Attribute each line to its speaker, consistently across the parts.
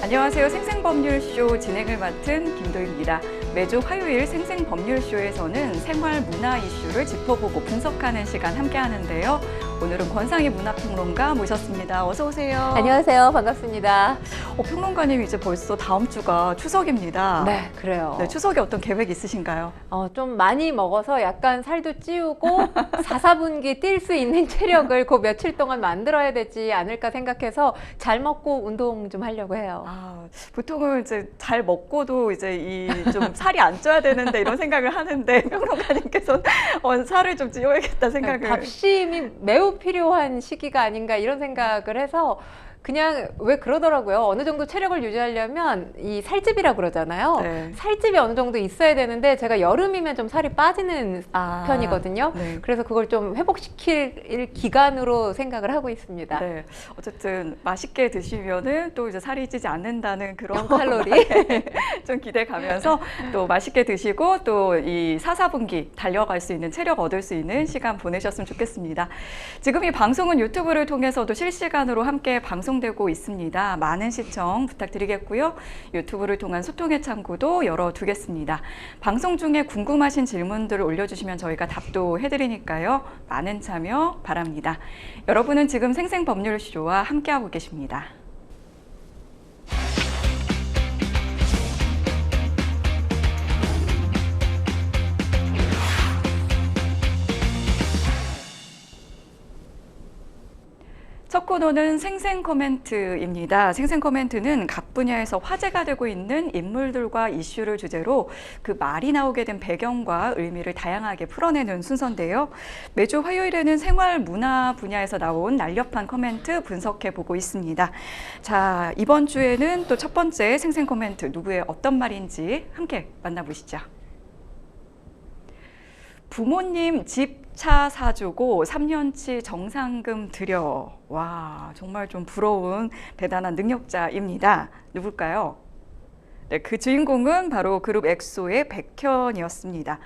Speaker 1: 안녕하세요. 생생법률쇼 진행을 맡은 김도희입니다. 매주 화요일 생생법률쇼에서는 생활 문화 이슈를 짚어보고 분석하는 시간 함께 하는데요. 오늘은 권상희 문화평론가 모셨습니다. 어서 오세요.
Speaker 2: 안녕하세요. 반갑습니다.
Speaker 1: 평론가님 이제 벌써 다음 주가 추석입니다.
Speaker 2: 네, 그래요.
Speaker 1: 네, 추석에 어떤 계획 있으신가요?
Speaker 2: 좀 많이 먹어서 약간 살도 찌우고 4분기 뛸 수 있는 체력을 그 며칠 동안 만들어야 되지 않을까 생각해서 잘 먹고 운동 좀 하려고 해요.
Speaker 1: 보통은 이제 잘 먹고도 이제 이 좀 살이 안 쪄야 되는데 이런 생각을 하는데 평론가님께서는 살을 좀 찌워야겠다 생각을.
Speaker 2: 밥심이 매우 필요한 시기가 아닌가 이런 생각을 해서 그냥 왜 그러더라고요. 어느 정도 체력을 유지하려면 이 살집이라고 그러잖아요.
Speaker 1: 네.
Speaker 2: 살집이 어느 정도 있어야 되는데 제가 여름이면 좀 살이 빠지는 편이거든요.
Speaker 1: 네.
Speaker 2: 그래서 그걸 좀 회복시킬 기간으로 생각을 하고 있습니다.
Speaker 1: 네. 어쨌든 맛있게 드시면은 또 이제 살이 찌지 않는다는 그런
Speaker 2: 칼로리
Speaker 1: 좀 기대가면서 또 맛있게 드시고 또 이 4, 4분기 달려갈 수 있는 체력 얻을 수 있는 시간 보내셨으면 좋겠습니다. 지금 이 방송은 유튜브를 통해서도 실시간으로 함께 방송되고 있습니다. 많은 시청 부탁드리겠고요. 유튜브를 통한 소통의 창구도 열어두겠습니다. 방송 중에 궁금하신 질문들을 올려주시면 저희가 답도 해드리니까요. 많은 참여 바랍니다. 여러분은 지금 생생법률쇼와 함께하고 계십니다. 첫 코너는 생생코멘트입니다. 생생코멘트는 각 분야에서 화제가 되고 있는 인물들과 이슈를 주제로 그 말이 나오게 된 배경과 의미를 다양하게 풀어내는 순서인데요. 매주 화요일에는 생활 문화 분야에서 나온 날렵한 코멘트 분석해보고 있습니다. 자, 이번 주에는 또 첫 번째 생생코멘트 누구의 어떤 말인지 함께 만나보시죠. 부모님 집 차 사주고 3년치 정상금 들여. 와, 정말 좀 부러운 대단한 능력자입니다. 누굴까요? 네, 그 주인공은 바로 그룹 엑소의 백현이었습니다.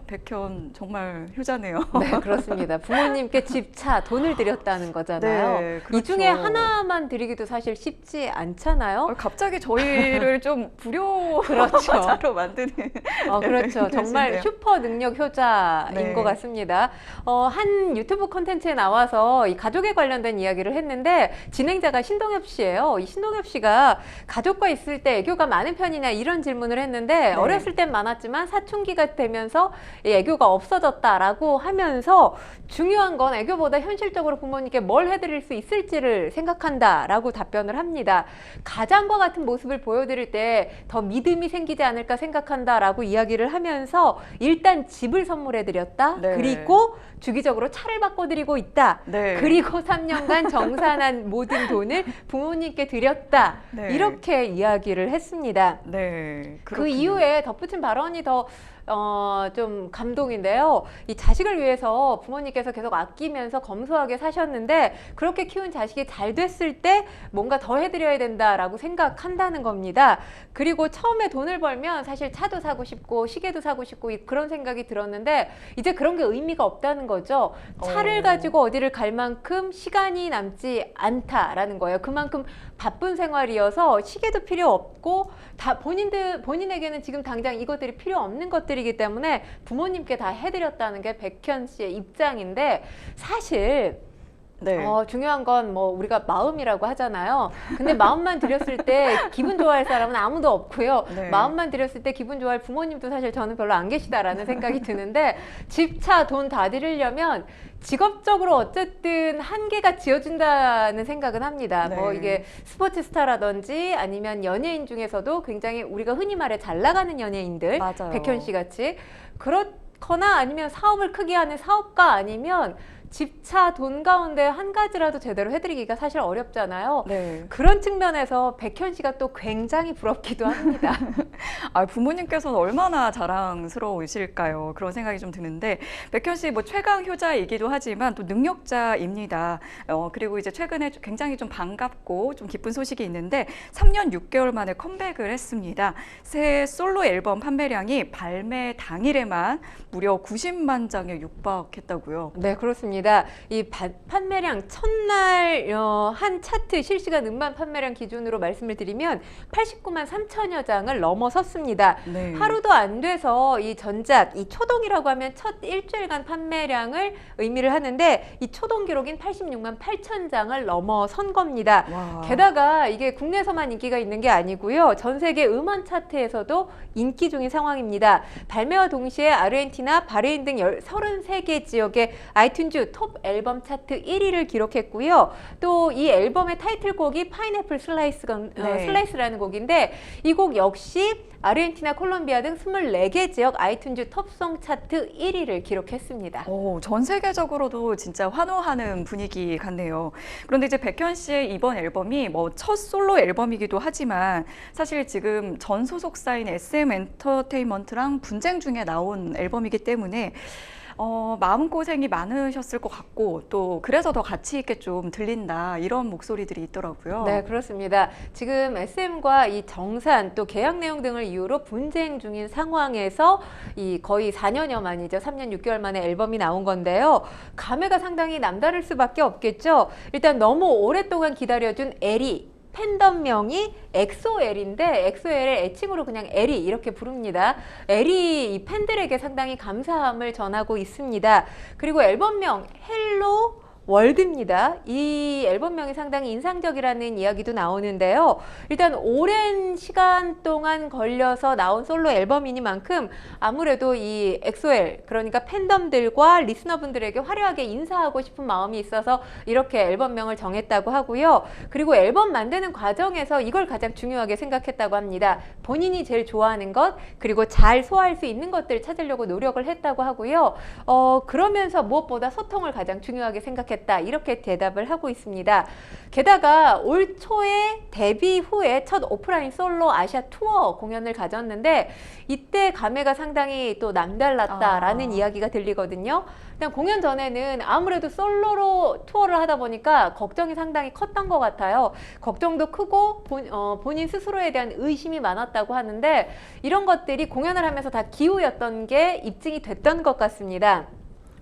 Speaker 1: 백현 정말 효자네요.
Speaker 2: 네, 그렇습니다. 부모님께 집, 차, 돈을 드렸다는 거잖아요.
Speaker 1: 네, 그렇죠.
Speaker 2: 이 중에 하나만 드리기도 사실 쉽지 않잖아요.
Speaker 1: 갑자기 저희를 좀 불효자로
Speaker 2: 그렇죠.
Speaker 1: 만드는.
Speaker 2: 그렇죠. 정말 슈퍼 능력 효자인
Speaker 1: 네.
Speaker 2: 것 같습니다. 한 유튜브 콘텐츠에 나와서 이 가족에 관련된 이야기를 했는데 진행자가 신동엽 씨예요. 이 신동엽 씨가 가족과 있을 때 애교가 많은 편이냐 이런 질문을 했는데
Speaker 1: 네.
Speaker 2: 어렸을 땐 많았지만 사춘기가 되면서 이 애교가 없어졌다라고 하면서 중요한 건 애교보다 현실적으로 부모님께 뭘 해드릴 수 있을지를 생각한다라고 답변을 합니다. 가장과 같은 모습을 보여드릴 때 더 믿음이 생기지 않을까 생각한다라고 이야기를 하면서 일단 집을 선물해드렸다.
Speaker 1: 네.
Speaker 2: 그리고 주기적으로 차를 바꿔드리고 있다.
Speaker 1: 네.
Speaker 2: 그리고 3년간 정산한 모든 돈을 부모님께 드렸다.
Speaker 1: 네.
Speaker 2: 이렇게 이야기를 했습니다.
Speaker 1: 네.
Speaker 2: 그
Speaker 1: 그렇군요.
Speaker 2: 이후에 덧붙인 발언이 더 좀 감동인데요. 이 자식을 위해서 부모님께서 계속 아끼면서 검소하게 사셨는데 그렇게 키운 자식이 잘 됐을 때 뭔가 더 해드려야 된다라고 생각한다는 겁니다. 그리고 처음에 돈을 벌면 사실 차도 사고 싶고 시계도 사고 싶고 그런 생각이 들었는데 이제 그런 게 의미가 없다는 거죠. 차를 가지고 어디를 갈 만큼 시간이 남지 않다라는 거예요. 그만큼 바쁜 생활이어서 시계도 필요 없고 다 본인에게는 지금 당장 이것들이 필요 없는 것들이기 때문에 부모님께 다 해드렸다는 게 백현 씨의 입장인데 사실
Speaker 1: 네.
Speaker 2: 중요한 건 뭐 우리가 마음이라고 하잖아요. 근데 마음만 드렸을 때 기분 좋아할 사람은 아무도 없고요.
Speaker 1: 네.
Speaker 2: 마음만 드렸을 때 기분 좋아할 부모님도 사실 저는 별로 안 계시다라는 생각이 드는데 집, 차, 돈 다 드리려면 직업적으로 어쨌든 한계가 지어진다는 생각은 합니다.
Speaker 1: 네.
Speaker 2: 뭐 이게 스포츠 스타라든지 아니면 연예인 중에서도 굉장히 우리가 흔히 말해 잘 나가는 연예인들,
Speaker 1: 맞아요.
Speaker 2: 백현 씨 같이 그렇거나 아니면 사업을 크게 하는 사업가 아니면 집, 차, 돈 가운데 한 가지라도 제대로 해드리기가 사실 어렵잖아요.
Speaker 1: 네.
Speaker 2: 그런 측면에서 백현 씨가 또 굉장히 부럽기도 합니다.
Speaker 1: 부모님께서는 얼마나 자랑스러우실까요? 그런 생각이 좀 드는데 백현 씨 뭐 최강 효자이기도 하지만 또 능력자입니다. 그리고 이제 최근에 굉장히 좀 반갑고 좀 기쁜 소식이 있는데 3년 6개월 만에 컴백을 했습니다. 새 솔로 앨범 판매량이 발매 당일에만 무려 90만 장에 육박했다고요.
Speaker 2: 네, 그렇습니다. 그렇습니다. 이 판매량 첫날 한 차트 실시간 음반 판매량 기준으로 말씀을 드리면 89만 3천여 장을 넘어섰습니다.
Speaker 1: 네.
Speaker 2: 하루도 안 돼서 이 전작, 이 초동이라고 하면 첫 일주일간 판매량을 의미를 하는데 이 초동 기록인 86만 8천 장을 넘어선 겁니다.
Speaker 1: 와.
Speaker 2: 게다가 이게 국내에서만 인기가 있는 게 아니고요. 전 세계 음원 차트에서도 인기 중인 상황입니다. 발매와 동시에 아르헨티나, 바레인 등 33개 지역의 아이튠즈 톱 앨범 차트 1위를 기록했고요. 또 이 앨범의 타이틀곡이 파인애플 슬라이스라는 곡인데 이 곡 역시 아르헨티나, 콜롬비아 등 24개 지역 아이튠즈 톱송 차트 1위를 기록했습니다.
Speaker 1: 전 세계적으로도 진짜 환호하는 분위기 같네요. 그런데 이제 백현 씨의 이번 앨범이 뭐 첫 솔로 앨범이기도 하지만 사실 지금 전 소속사인 SM 엔터테인먼트랑 분쟁 중에 나온 앨범이기 때문에 마음고생이 많으셨을 것 같고 또 그래서 더 가치 있게 좀 들린다 이런 목소리들이 있더라고요.
Speaker 2: 네, 그렇습니다. 지금 SM과 이 정산 또 계약 내용 등을 이유로 분쟁 중인 상황에서 이 거의 4년여 만이죠. 3년 6개월 만에 앨범이 나온 건데요. 감회가 상당히 남다를 수밖에 없겠죠. 일단 너무 오랫동안 기다려준 에리 팬덤명이 엑소엘인데 엑소엘의 애칭으로 그냥 에리 이렇게 부릅니다. 에리 이 팬들에게 상당히 감사함을 전하고 있습니다. 그리고 앨범명 헬로 월드입니다. 이 앨범명이 상당히 인상적이라는 이야기도 나오는데요. 일단 오랜 시간 동안 걸려서 나온 솔로 앨범이니만큼 아무래도 이 엑소엘 그러니까 팬덤들과 리스너분들에게 화려하게 인사하고 싶은 마음이 있어서 이렇게 앨범명을 정했다고 하고요. 그리고 앨범 만드는 과정에서 이걸 가장 중요하게 생각했다고 합니다. 본인이 제일 좋아하는 것 그리고 잘 소화할 수 있는 것들을 찾으려고 노력을 했다고 하고요. 그러면서 무엇보다 소통을 가장 중요하게 생각했다. 이렇게 대답을 하고 있습니다. 게다가 올 초에 데뷔 후에 첫 오프라인 솔로 아시아 투어 공연을 가졌는데 이때 감회가 상당히 또 남달랐다라는 이야기가 들리거든요. 그냥 공연 전에는 아무래도 솔로로 투어를 하다 보니까 걱정이 상당히 컸던 것 같아요. 걱정도 크고 본인 스스로에 대한 의심이 많았다고 하는데 이런 것들이 공연을 하면서 다 기우였던 게 입증이 됐던 것 같습니다.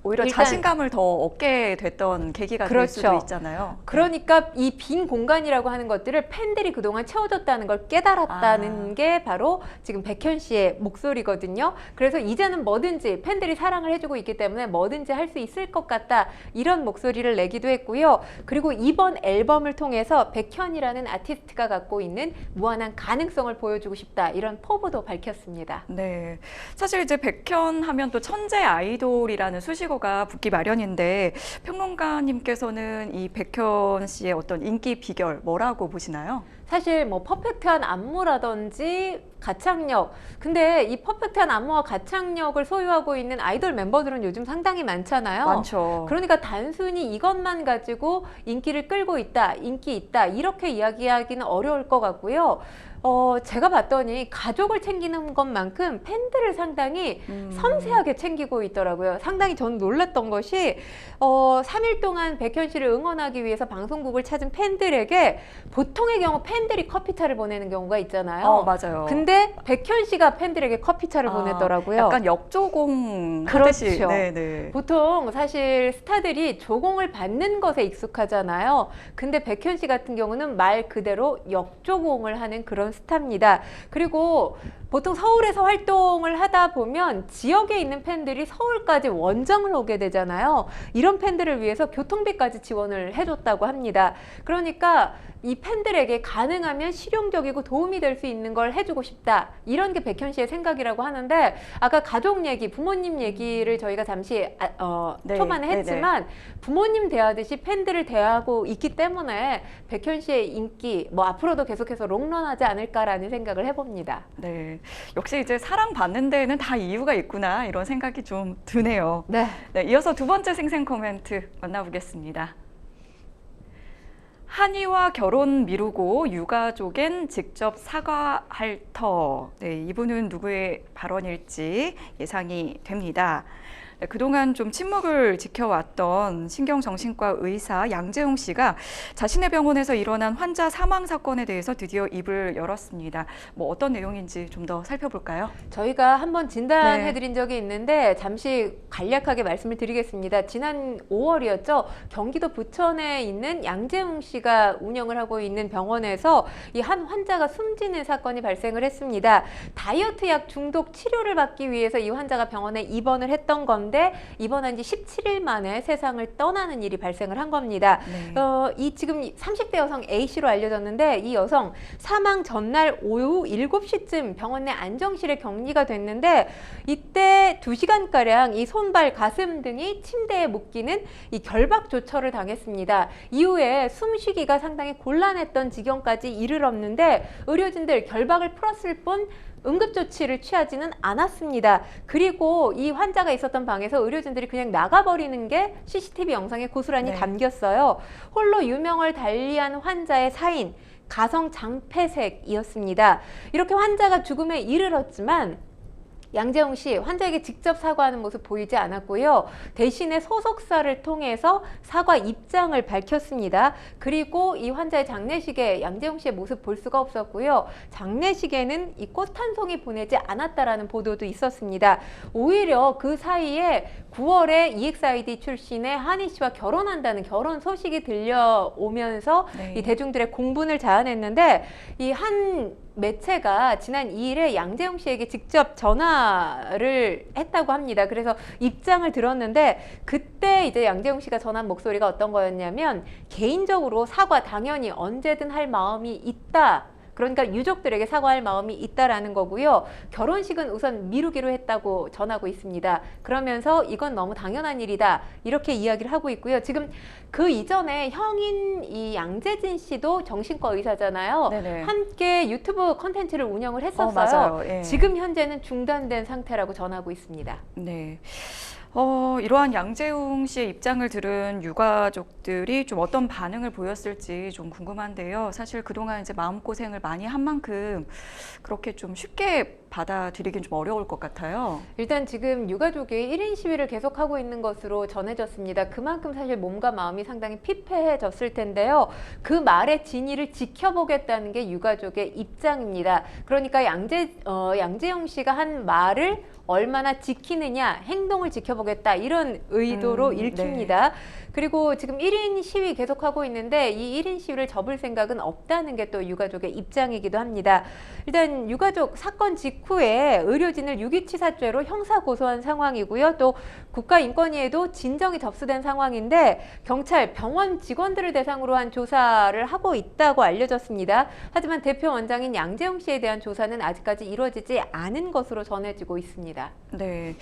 Speaker 1: 오히려
Speaker 2: 일단
Speaker 1: 자신감을 더 얻게 됐던 계기가 될
Speaker 2: 그렇죠.
Speaker 1: 수도 있잖아요.
Speaker 2: 그러니까 이 빈 공간이라고 하는 것들을 팬들이 그동안 채워줬다는 걸 깨달았다는 게 바로 지금 백현 씨의 목소리거든요. 그래서 이제는 뭐든지 팬들이 사랑을 해주고 있기 때문에 뭐든지 할 수 있을 것 같다 이런 목소리를 내기도 했고요. 그리고 이번 앨범을 통해서 백현이라는 아티스트가 갖고 있는 무한한 가능성을 보여주고 싶다 이런 포부도 밝혔습니다.
Speaker 1: 네, 사실 이제 백현 하면 또 천재 아이돌이라는 수식어가 붙기 마련인데 평론가님께서는 이 백현 씨의 어떤 인기 비결 뭐라고 보시나요?
Speaker 2: 사실 뭐 퍼펙트한 안무라든지 가창력 근데 이 퍼펙트한 안무와 가창력을 소유하고 있는 아이돌 멤버들은 요즘 상당히 많잖아요.
Speaker 1: 많죠.
Speaker 2: 그러니까 단순히 이것만 가지고 인기를 끌고 있다, 인기 있다 이렇게 이야기하기는 어려울 것 같고요. 제가 봤더니 가족을 챙기는 것만큼 팬들을 상당히 섬세하게 챙기고 있더라고요. 상당히 전 놀랐던 것이 3일 동안 백현 씨를 응원하기 위해서 방송국을 찾은 팬들에게 보통의 경우 팬들이 커피차를 보내는 경우가 있잖아요.
Speaker 1: 맞아요.
Speaker 2: 근데 백현 씨가 팬들에게 커피차를 보냈더라고요.
Speaker 1: 약간 역조공
Speaker 2: 그렇죠.
Speaker 1: 하듯이. 네네.
Speaker 2: 보통 사실 스타들이 조공을 받는 것에 익숙하잖아요. 근데 백현 씨 같은 경우는 말 그대로 역조공을 하는 그런 스타입니다. 그리고 보통 서울에서 활동을 하다 보면 지역에 있는 팬들이 서울까지 원정을 오게 되잖아요. 이런 팬들을 위해서 교통비까지 지원을 해줬다고 합니다. 그러니까 이 팬들에게 가능하면 실용적이고 도움이 될 수 있는 걸 해주고 싶다. 이런 게 백현 씨의 생각이라고 하는데 아까 가족 얘기, 부모님 얘기를 저희가 잠시 초반에 했지만 부모님 대하듯이 팬들을 대하고 있기 때문에 백현 씨의 인기 뭐 앞으로도 계속해서 롱런하지 않을까라는 생각을 해봅니다.
Speaker 1: 네, 역시 이제 사랑받는 데에는 다 이유가 있구나 이런 생각이 좀 드네요.
Speaker 2: 네.
Speaker 1: 네, 이어서 두 번째 생생 코멘트 만나보겠습니다. 한이와 결혼 미루고 유가족엔 직접 사과할 터. 네, 이분은 누구의 발언일지 예상이 됩니다. 네, 그동안 좀 침묵을 지켜왔던 신경정신과 의사 양재용 씨가 자신의 병원에서 일어난 환자 사망 사건에 대해서 드디어 입을 열었습니다. 뭐 어떤 내용인지 좀 더 살펴볼까요?
Speaker 2: 저희가 한번 진단해드린 적이 있는데 잠시 간략하게 말씀을 드리겠습니다. 지난 5월이었죠. 경기도 부천에 있는 양재용 씨가 운영을 하고 있는 병원에서 이 한 환자가 숨지는 사건이 발생을 했습니다. 다이어트 약 중독 치료를 받기 위해서 이 환자가 병원에 입원을 했던 건데 입원한 지 17일 만에 세상을 떠나는 일이 발생을 한 겁니다.
Speaker 1: 네.
Speaker 2: 이 지금 30대 여성 A씨로 알려졌는데 이 여성 사망 전날 오후 7시쯤 병원 내 안정실에 격리가 됐는데 이때 2시간가량 이 손발, 가슴 등이 침대에 묶이는 이 결박 조처를 당했습니다. 이후에 숨쉬기가 상당히 곤란했던 지경까지 이르렀는데 의료진들 결박을 풀었을 뿐 응급조치를 취하지는 않았습니다. 그리고 이 환자가 있었던 방에서 의료진들이 그냥 나가버리는 게 CCTV 영상에 고스란히
Speaker 1: 네.
Speaker 2: 담겼어요. 홀로 유명을 달리한 환자의 사인, 가성 장폐색이었습니다. 이렇게 환자가 죽음에 이르렀지만 양재용 씨 환자에게 직접 사과하는 모습 보이지 않았고요. 대신에 소속사를 통해서 사과 입장을 밝혔습니다. 그리고 이 환자의 장례식에 양재용 씨의 모습 볼 수가 없었고요. 장례식에는 이 꽃 한 송이 보내지 않았다라는 보도도 있었습니다. 오히려 그 사이에 9월에 EXID 출신의 한희 씨와 결혼한다는 결혼 소식이 들려오면서
Speaker 1: 네.
Speaker 2: 이 대중들의 공분을 자아냈는데 이 한 매체가 지난 2일에 양재용 씨에게 직접 전화를 했다고 합니다. 그래서 입장을 들었는데 그때 이제 양재용 씨가 전한 목소리가 어떤 거였냐면 개인적으로 사과 당연히 언제든 할 마음이 있다. 그러니까 유족들에게 사과할 마음이 있다라는 거고요. 결혼식은 우선 미루기로 했다고 전하고 있습니다. 그러면서 이건 너무 당연한 일이다. 이렇게 이야기를 하고 있고요. 지금 그 이전에 형인 이 양재진 씨도 정신과 의사잖아요.
Speaker 1: 네네.
Speaker 2: 함께 유튜브 컨텐츠를 운영을 했었어요.
Speaker 1: 맞아요. 예.
Speaker 2: 지금 현재는 중단된 상태라고 전하고 있습니다.
Speaker 1: 네. 이러한 양재용 씨의 입장을 들은 유가족들이 좀 어떤 반응을 보였을지 좀 궁금한데요. 사실 그동안 이제 마음고생을 많이 한 만큼 그렇게 좀 쉽게 받아들이긴 좀 어려울 것 같아요.
Speaker 2: 일단 지금 유가족이 1인 시위를 계속하고 있는 것으로 전해졌습니다. 그만큼 사실 몸과 마음이 상당히 피폐해졌을 텐데요. 그 말의 진위를 지켜보겠다는 게 유가족의 입장입니다. 그러니까 양재용 씨가 한 말을 얼마나 지키느냐, 행동을 지켜보겠다 이런 의도로 읽힙니다. 그리고 지금 1인 시위 계속하고 있는데 이 1인 시위를 접을 생각은 없다는 게 또 유가족의 입장이기도 합니다. 일단 유가족 사건 직후에 의료진을 유기치사죄로 형사 고소한 상황이고요. 또 국가인권위에도 진정이 접수된 상황인데 경찰, 병원 직원들을 대상으로 한 조사를 하고 있다고 알려졌습니다. 하지만 대표 원장인 양재용 씨에 대한 조사는 아직까지 이루어지지 않은 것으로 전해지고 있습니다.
Speaker 1: 네.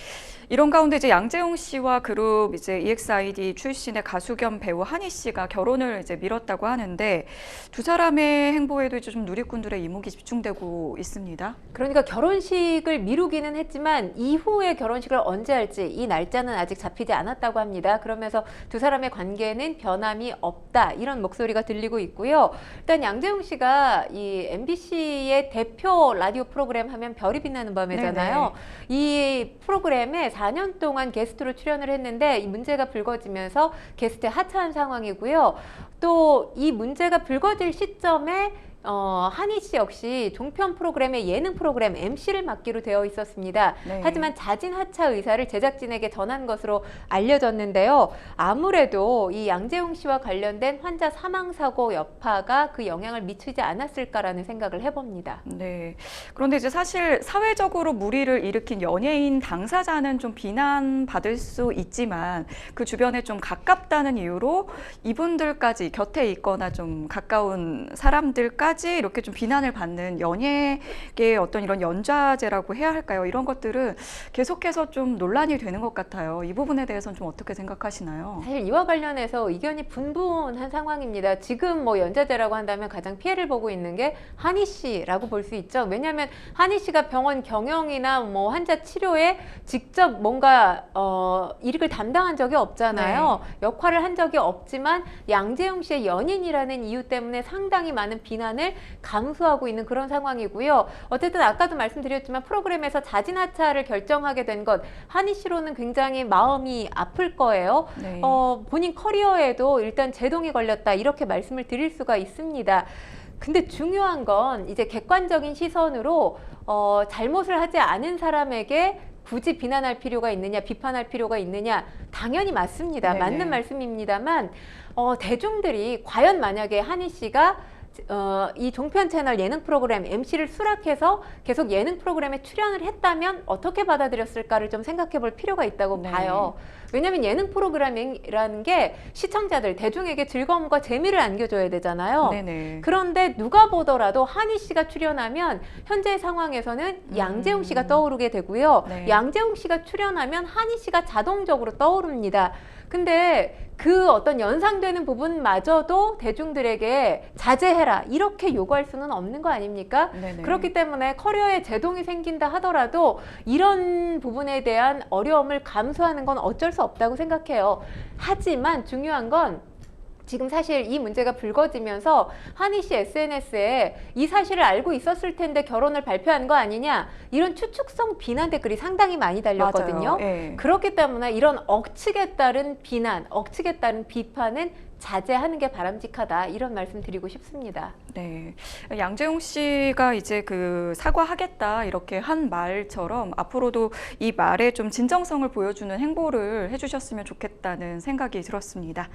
Speaker 1: 이런 가운데 이제 양재용 씨와 그룹 이제 EXID 출신의 가수 겸 배우 한희 씨가 결혼을 이제 미뤘다고 하는데 두 사람의 행보에도 이제 좀 누리꾼들의 이목이 집중되고 있습니다.
Speaker 2: 그러니까 결혼식을 미루기는 했지만 이후에 결혼식을 언제 할지 이 날짜는 아직 잡히지 않았다고 합니다. 그러면서 두 사람의 관계는 변함이 없다 이런 목소리가 들리고 있고요. 일단 양재용 씨가 이 MBC의 대표 라디오 프로그램 하면 별이 빛나는 밤이잖아요. 이 프로그램에 4년 동안 게스트로 출연을 했는데 이 문제가 불거지면서 게스트에 하차한 상황이고요. 또 이 문제가 불거질 시점에 한희 씨 역시 종편 프로그램의 예능 프로그램 MC를 맡기로 되어 있었습니다.
Speaker 1: 네.
Speaker 2: 하지만 자진 하차 의사를 제작진에게 전한 것으로 알려졌는데요. 아무래도 이 양재용 씨와 관련된 환자 사망 사고 여파가 그 영향을 미치지 않았을까라는 생각을 해봅니다.
Speaker 1: 네. 그런데 이제 사실 사회적으로 물의를 일으킨 연예인 당사자는 좀 비난받을 수 있지만 그 주변에 좀 가깝다는 이유로 이분들까지 곁에 있거나 좀 가까운 사람들까지 이렇게 좀 비난을 받는 연예계의 어떤 이런 연좌제라고 해야 할까요? 이런 것들은 계속해서 좀 논란이 되는 것 같아요. 이 부분에 대해서는 좀 어떻게 생각하시나요?
Speaker 2: 사실 이와 관련해서 의견이 분분한 상황입니다. 지금 뭐 연좌제라고 한다면 가장 피해를 보고 있는 게 한희 씨라고 볼 수 있죠. 왜냐하면 한희 씨가 병원 경영이나 뭐 환자 치료에 직접 뭔가 일을 담당한 적이 없잖아요. 역할을 한 적이 없지만 양재용 씨의 연인이라는 이유 때문에 상당히 많은 비난을 비난을 감수하고 있는 그런 상황이고요. 어쨌든 아까도 말씀드렸지만 프로그램에서 자진 하차를 결정하게 된 것, 한희 씨로는 굉장히 마음이 아플 거예요.
Speaker 1: 네.
Speaker 2: 본인 커리어에도 일단 제동이 걸렸다 이렇게 말씀을 드릴 수가 있습니다. 근데 중요한 건 이제 객관적인 시선으로 잘못을 하지 않은 사람에게 굳이 비난할 필요가 있느냐, 비판할 필요가 있느냐, 당연히 맞습니다.
Speaker 1: 네네.
Speaker 2: 맞는 말씀입니다만 대중들이 과연 만약에 한희 씨가 이 종편 채널 예능 프로그램 MC를 수락해서 계속 예능 프로그램에 출연을 했다면 어떻게 받아들였을까를 좀 생각해 볼 필요가 있다고
Speaker 1: 네.
Speaker 2: 봐요. 왜냐하면 예능 프로그램이라는 게 시청자들, 대중에게 즐거움과 재미를 안겨줘야 되잖아요.
Speaker 1: 네네.
Speaker 2: 그런데 누가 보더라도 한희 씨가 출연하면 현재 상황에서는 양재웅 씨가 떠오르게 되고요.
Speaker 1: 네.
Speaker 2: 양재웅 씨가 출연하면 한희 씨가 자동적으로 떠오릅니다. 근데 그 어떤 연상되는 부분마저도 대중들에게 자제해라 이렇게 요구할 수는 없는 거 아닙니까?
Speaker 1: 네네.
Speaker 2: 그렇기 때문에 커리어에 제동이 생긴다 하더라도 이런 부분에 대한 어려움을 감수하는 건 어쩔 수 없다고 생각해요. 하지만 중요한 건 지금 사실 이 문제가 불거지면서 한희 씨 SNS에 이 사실을 알고 있었을 텐데 결혼을 발표한 거 아니냐 이런 추측성 비난 댓글이 상당히 많이 달렸거든요.
Speaker 1: 맞아요. 예.
Speaker 2: 그렇기 때문에 이런 억측에 따른 비난, 억측에 따른 비판은 자제하는 게 바람직하다 이런 말씀 드리고 싶습니다.
Speaker 1: 네, 양재웅 씨가 이제 그 사과하겠다 이렇게 한 말처럼 앞으로도 이 말에 좀 진정성을 보여주는 행보를 해주셨으면 좋겠다는 생각이 들었습니다.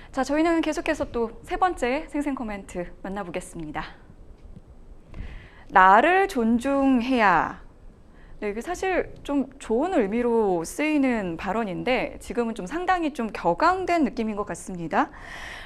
Speaker 1: 자, 저희는 계속해서 또 세 번째 생생 코멘트 만나보겠습니다. 나를 존중해야. 네, 이게 사실 좀 좋은 의미로 쓰이는 발언인데 지금은 좀 상당히 좀 격앙된 느낌인 것 같습니다.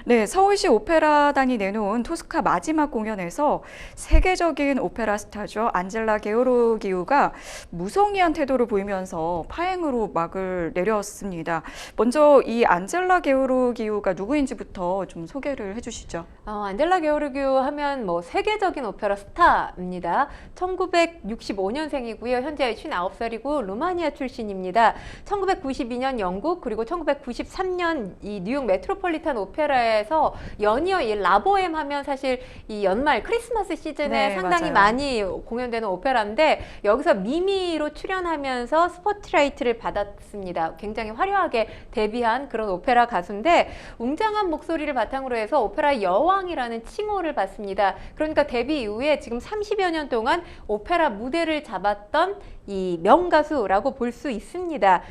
Speaker 1: 네, 서울시 오페라단이 내놓은 토스카 마지막 공연에서 세계적인 오페라 스타죠. 안젤라 게오르기우가 무성의한 태도를 보이면서 파행으로 막을 내렸습니다. 먼저 이 안젤라 게오르기우가 누구인지부터 좀 소개를 해주시죠.
Speaker 2: 안젤라 게오르기우 하면 뭐 세계적인 오페라 스타입니다. 1965년생이고요. 현재 59살이고 루마니아 출신입니다. 1992년 영국 그리고 1993년 이 뉴욕 메트로폴리탄 오페라에서 연이어 이 라보엠 하면 사실 이 연말 크리스마스 시즌에
Speaker 1: 네,
Speaker 2: 상당히
Speaker 1: 맞아요.
Speaker 2: 많이 공연되는 오페라인데 여기서 미미로 출연하면서 스포트라이트를 받았습니다. 굉장히 화려하게 데뷔한 그런 오페라 가수인데 웅장한 목소리를 바탕으로 해서 오페라 여왕이라는 칭호를 받습니다. 그러니까 데뷔 이후에 지금 30여 년 동안 오페라 무대를 잡았던 이 명가수라고 볼 수 있습니다.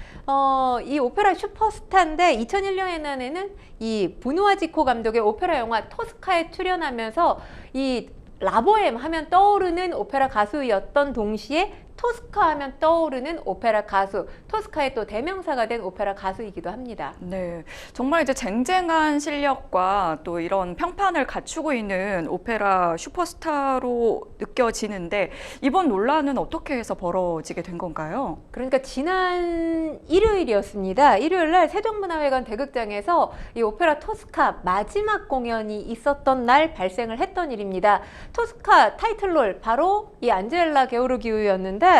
Speaker 2: 이 오페라 슈퍼스타인데 2001년에는 이 부누아지코 감독의 오페라 영화 토스카에 출연하면서 이 라보엠 하면 떠오르는 오페라 가수였던 동시에 토스카 하면 떠오르는 오페라 가수, 토스카의 또 대명사가 된 오페라 가수이기도 합니다.
Speaker 1: 네, 정말 이제 쟁쟁한 실력과 또 이런 평판을 갖추고 있는 오페라 슈퍼스타로 느껴지는데 이번 논란은 어떻게 해서 벌어지게 된 건가요?
Speaker 2: 그러니까 지난 일요일이었습니다. 일요일 날 세종문화회관 대극장에서 이 오페라 토스카 마지막 공연이 있었던 날 발생을 했던 일입니다. 토스카 타이틀롤 바로 이 안젤라 게오르기우였는데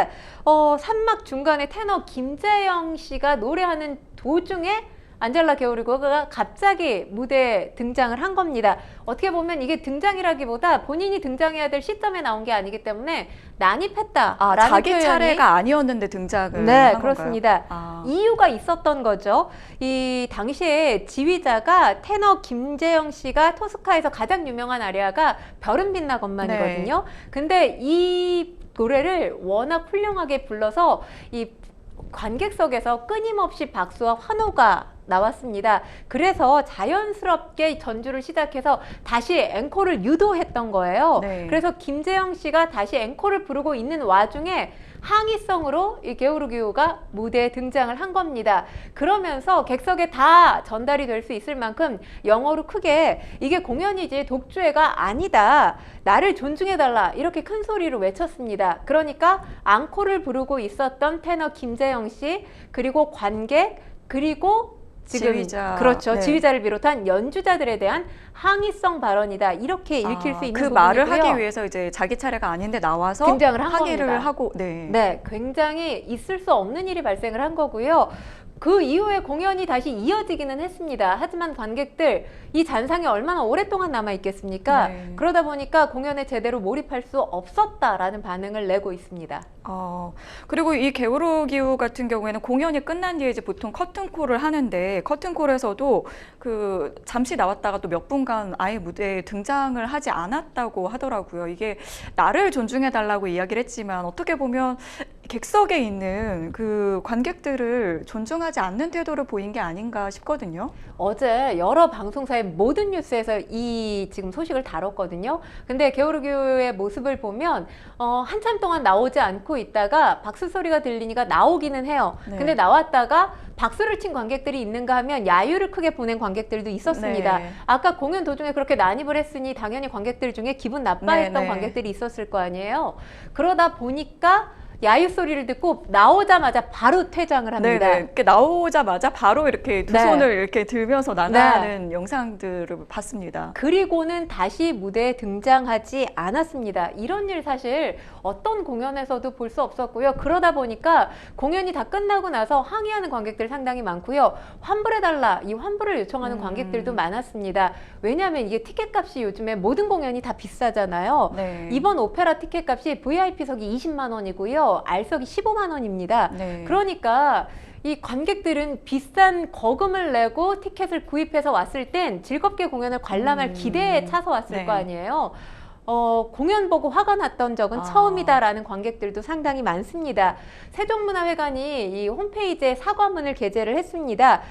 Speaker 2: 산막 중간에 테너 김재영 씨가 노래하는 도중에 안젤라 게오르기우가 갑자기 무대에 등장을 한 겁니다. 어떻게 보면 이게 등장이라기보다 본인이 등장해야 될 시점에 나온 게 아니기 때문에 난입했다.
Speaker 1: 자기 차례가 아니었는데 등장을
Speaker 2: 네,
Speaker 1: 한
Speaker 2: 그렇습니다.
Speaker 1: 건가요?
Speaker 2: 이유가 있었던 거죠. 이 당시에 지휘자가 테너 김재영 씨가 토스카에서 가장 유명한 아리아가 별은 빛나 건만이거든요. 근데 이 노래를 워낙 훌륭하게 불러서 이 관객석에서 끊임없이 박수와 환호가 나왔습니다. 그래서 자연스럽게 전주를 시작해서 다시 앵콜을 유도했던 거예요.
Speaker 1: 네.
Speaker 2: 그래서 김재영 씨가 다시 앵콜을 부르고 있는 와중에 항의성으로 이 게오르기우가 무대에 등장을 한 겁니다. 그러면서 객석에 다 전달이 될 수 있을 만큼 영어로 크게 이게 공연이지 독주회가 아니다. 나를 존중해달라. 이렇게 큰 소리로 외쳤습니다. 그러니까 앙코를 부르고 있었던 테너 김재영 씨 그리고 관객 그리고 지금
Speaker 1: 지휘자.
Speaker 2: 그렇죠.
Speaker 1: 네.
Speaker 2: 지휘자를 비롯한 연주자들에 대한 항의성 발언이다. 이렇게 읽힐 수 있는
Speaker 1: 그
Speaker 2: 부분이고요.
Speaker 1: 말을 하기 위해서 이제 자기 차례가 아닌데 나와서
Speaker 2: 등장을 한
Speaker 1: 항의를
Speaker 2: 겁니다.
Speaker 1: 하고 네.
Speaker 2: 네, 굉장히 있을 수 없는 일이 발생을 한 거고요. 그 이후에 공연이 다시 이어지기는 했습니다. 하지만 관객들 이 잔상이 얼마나 오랫동안 남아 있겠습니까?
Speaker 1: 네.
Speaker 2: 그러다 보니까 공연에 제대로 몰입할 수 없었다라는 반응을 내고 있습니다.
Speaker 1: 그리고 이 게으르기후 같은 경우에는 공연이 끝난 뒤에 이제 보통 커튼콜을 하는데 커튼콜에서도 그 잠시 나왔다가 또 몇 분간 아예 무대에 등장을 하지 않았다고 하더라고요. 이게 나를 존중해 달라고 이야기를 했지만 어떻게 보면 객석에 있는 그 관객들을 존중하지 않는 태도를 보인 게 아닌가 싶거든요.
Speaker 2: 어제 여러 방송사의 모든 뉴스에서 이 지금 소식을 다뤘거든요. 근데 게오르기의 모습을 보면 한참 동안 나오지 않고 있다가 박수 소리가 들리니까 나오기는 해요.
Speaker 1: 네.
Speaker 2: 근데 나왔다가 박수를 친 관객들이 있는가 하면 야유를 크게 보낸 관객들도 있었습니다.
Speaker 1: 네.
Speaker 2: 아까 공연 도중에 그렇게 난입을 했으니 당연히 관객들 중에 기분 나빠했던
Speaker 1: 네, 네.
Speaker 2: 관객들이 있었을 거 아니에요. 그러다 보니까 야유 소리를 듣고 나오자마자 바로 퇴장을 합니다.
Speaker 1: 네네. 이렇게 나오자마자 바로 이렇게 두
Speaker 2: 네.
Speaker 1: 손을 이렇게 들면서 나가는 영상들을 봤습니다.
Speaker 2: 그리고는 다시 무대에 등장하지 않았습니다. 이런 일 사실 어떤 공연에서도 볼 수 없었고요. 그러다 보니까 공연이 다 끝나고 나서 항의하는 관객들 상당히 많고요. 환불해달라, 이 환불을 요청하는 관객들도 많았습니다. 왜냐하면 이게 티켓값이 요즘에 모든 공연이 다 비싸잖아요.
Speaker 1: 네.
Speaker 2: 이번 오페라 티켓값이 VIP석이 20만 원이고요. R석이 15만 원입니다.
Speaker 1: 네.
Speaker 2: 그러니까 이 관객들은 비싼 거금을 내고 티켓을 구입해서 왔을 땐 즐겁게 공연을 관람할 기대에 차서 왔을
Speaker 1: 네.
Speaker 2: 거 아니에요. 공연 보고 화가 났던 적은 처음이다라는 관객들도 상당히 많습니다. 세종문화회관이 이 홈페이지에 사과문을 게재를 했습니다.